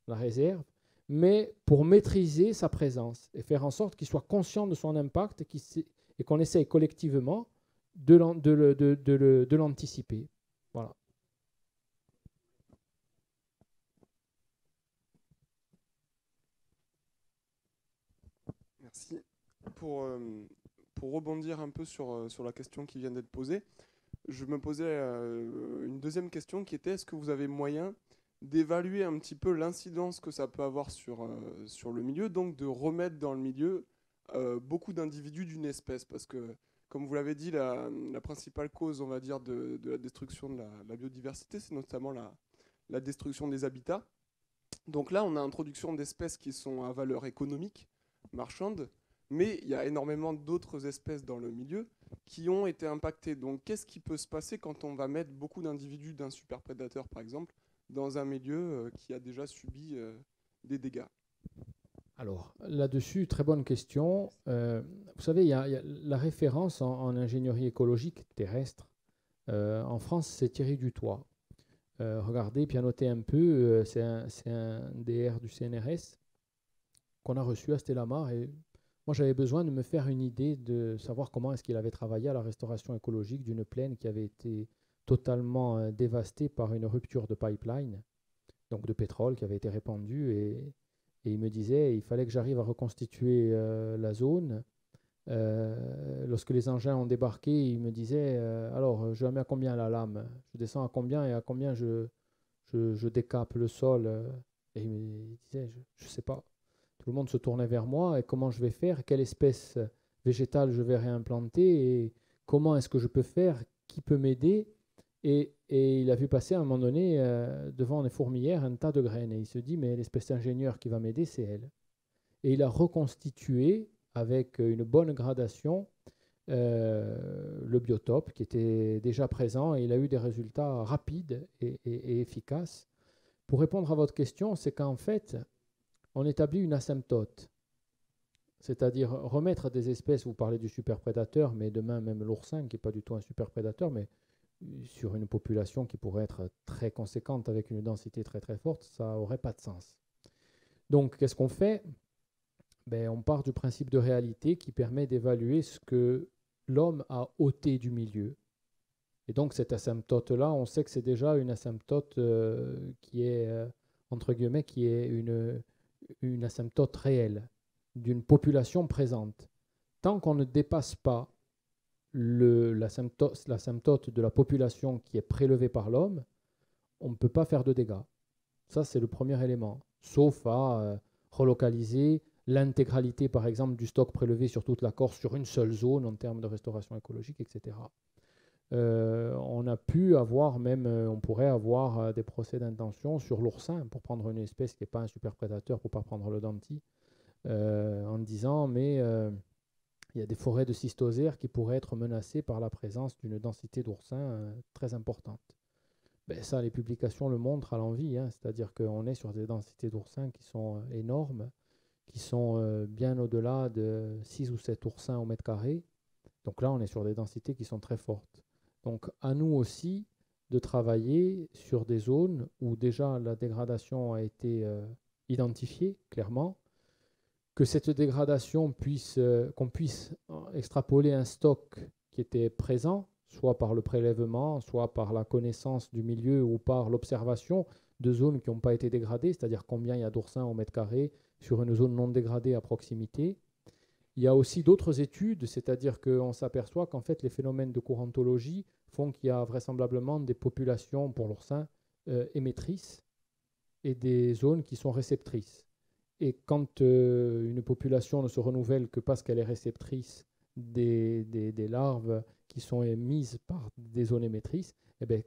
la réserve, mais pour maîtriser sa présence et faire en sorte qu'il soit conscient de son impact et qu'on essaye collectivement de l'anticiper. Voilà. Merci. Pour rebondir un peu sur la question qui vient d'être posée, je me posais une deuxième question qui était, est-ce que vous avez moyen d'évaluer un petit peu l'incidence que ça peut avoir sur le milieu, donc de remettre dans le milieu beaucoup d'individus d'une espèce, parce que, comme vous l'avez dit, la principale cause, on va dire, de la destruction de la biodiversité, c'est notamment la destruction des habitats. Donc là, on a introduction d'espèces qui sont à valeur économique, marchande, mais il y a énormément d'autres espèces dans le milieu qui ont été impactées. Donc qu'est-ce qui peut se passer quand on va mettre beaucoup d'individus d'un superprédateur, par exemple, dans un milieu qui a déjà subi des dégâts? Alors, là-dessus, très bonne question. Vous savez, il y a la référence en ingénierie écologique terrestre. En France, c'est Thierry Dutoit. Regardez, pianotez un peu, c'est un DR du CNRS qu'on a reçu à Stellamar. Et moi, j'avais besoin de me faire une idée de savoir comment est-ce qu'il avait travaillé à la restauration écologique d'une plaine qui avait été totalement dévastée par une rupture de pipeline, donc de pétrole qui avait été répandu. Et il me disait il fallait que j'arrive à reconstituer la zone. Lorsque les engins ont débarqué, il me disait alors, je la mets à combien la lame? Je descends à combien et à combien je décape le sol? Et il me disait je ne sais pas. Tout le monde se tournait vers moi et comment je vais faire? Quelle espèce végétale je vais réimplanter? Et comment est-ce que je peux faire? Qui peut m'aider? Et il a vu passer à un moment donné devant les fourmilières un tas de graines. Et il se dit mais l'espèce d'ingénieur qui va m'aider, c'est elle. Et il a reconstitué avec une bonne gradation le biotope qui était déjà présent et il a eu des résultats rapides et efficaces. Pour répondre à votre question, c'est qu'en fait, on établit une asymptote, c'est-à-dire remettre des espèces, vous parlez du superprédateur, mais demain même l'oursin, qui n'est pas du tout un superprédateur, mais sur une population qui pourrait être très conséquente avec une densité très très forte, ça n'aurait pas de sens. Donc qu'est-ce qu'on fait? On part du principe de réalité qui permet d'évaluer ce que l'homme a ôté du milieu. Et donc cette asymptote-là, on sait que c'est déjà une asymptote qui est, entre guillemets, qui est une asymptote réelle d'une population présente. Tant qu'on ne dépasse pas l'asymptote de la population qui est prélevée par l'homme, on ne peut pas faire de dégâts. Ça, c'est le premier élément. Sauf à relocaliser l'intégralité, par exemple, du stock prélevé sur toute la Corse sur une seule zone en termes de restauration écologique, etc. On a pu avoir même, on pourrait avoir des procès d'intention sur l'oursin pour prendre une espèce qui n'est pas un superprédateur pour ne pas prendre le denti, en disant mais il y a des forêts de cystosères qui pourraient être menacées par la présence d'une densité d'oursins très importante. Ça, les publications le montrent à l'envi, hein, c'est-à-dire qu'on est sur des densités d'oursins qui sont énormes, qui sont bien au-delà de 6 ou 7 oursins au mètre carré. Donc là, on est sur des densités qui sont très fortes. Donc à nous aussi de travailler sur des zones où déjà la dégradation a été identifiée clairement, que cette dégradation qu'on puisse extrapoler un stock qui était présent, soit par le prélèvement, soit par la connaissance du milieu ou par l'observation de zones qui n'ont pas été dégradées, c'est-à-dire combien il y a d'oursins au mètre carré sur une zone non dégradée à proximité. Il y a aussi d'autres études, c'est-à-dire qu'on s'aperçoit qu'en fait les phénomènes de courantologie font qu'il y a vraisemblablement des populations pour l'oursin émettrices et des zones qui sont réceptrices. Et quand une population ne se renouvelle que parce qu'elle est réceptrice des larves qui sont émises par des zones émettrices,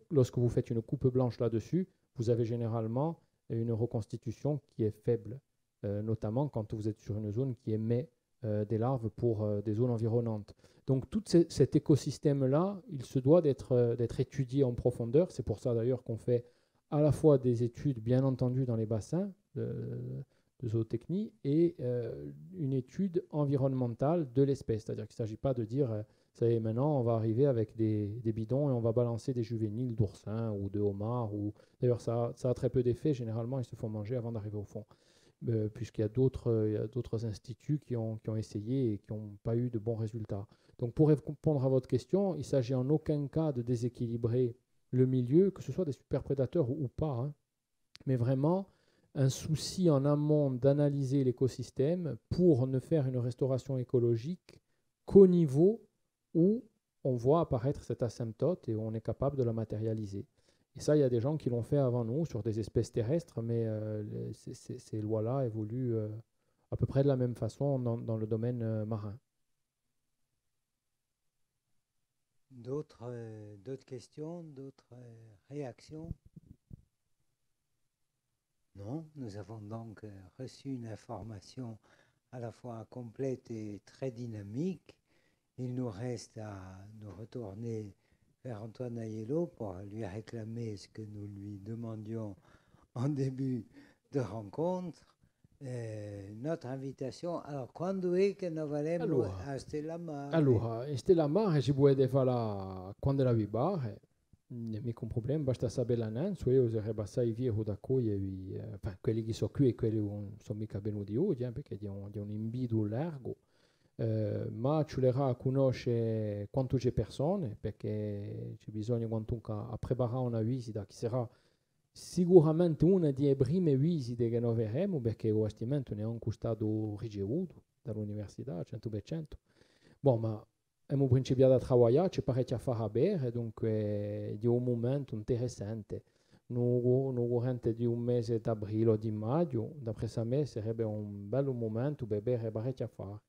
lorsque vous faites une coupe blanche là-dessus, vous avez généralement une reconstitution qui est faible. notamment quand vous êtes sur une zone qui émet des larves pour des zones environnantes. Donc tout cet écosystème-là, il se doit d'être étudié en profondeur. C'est pour ça d'ailleurs qu'on fait à la fois des études, bien entendu, dans les bassins de zootechnie et une étude environnementale de l'espèce. C'est-à-dire qu'il ne s'agit pas de dire, ça y est, maintenant, on va arriver avec des bidons et on va balancer des juvéniles d'oursins ou de homards. D'ailleurs, ça a très peu d'effet. Généralement, ils se font manger avant d'arriver au fond. Puisqu'il y a d'autres instituts qui ont essayé et qui n'ont pas eu de bons résultats. Donc pour répondre à votre question, il ne s'agit en aucun cas de déséquilibrer le milieu, que ce soit des superprédateurs ou pas, hein, mais vraiment un souci en amont d'analyser l'écosystème pour ne faire une restauration écologique qu'au niveau où on voit apparaître cette asymptote et où on est capable de la matérialiser. Et ça, il y a des gens qui l'ont fait avant nous sur des espèces terrestres, mais ces lois-là évoluent à peu près de la même façon dans le domaine marin. D'autres questions, d'autres réactions? Non, nous avons donc reçu une information à la fois complète et très dynamique. Il nous reste à nous retourner vers Antoine Aiello pour lui réclamer ce que nous lui demandions en début de rencontre. Notre invitation. Alors, quando è che noi varremo a Stella Mare? Allora, in Stella Mare ci puoi fare quando la vibare. Mica un problema, basta sapere l'annuncio, io sarei passai via da accogliere, quelli che sono qui e quelli che non sono mica venuti oggi, perché di un invito largo. Ma ci vorrà a conoscere quante persone, perché c'è bisogno quantunque a preparare una visita che sarà sicuramente una delle prime visite che noi faremo, perché lo bastimento ne è anche stato ricevuto dall'università al 100%. Bon, ma abbiamo principiato a lavorare, c'è parecchio a fare bene, dunque è un momento interessante. Durante di un mese d'aprile o di maggio, d'après me, sarebbe un bel momento per bere parecchio a fare.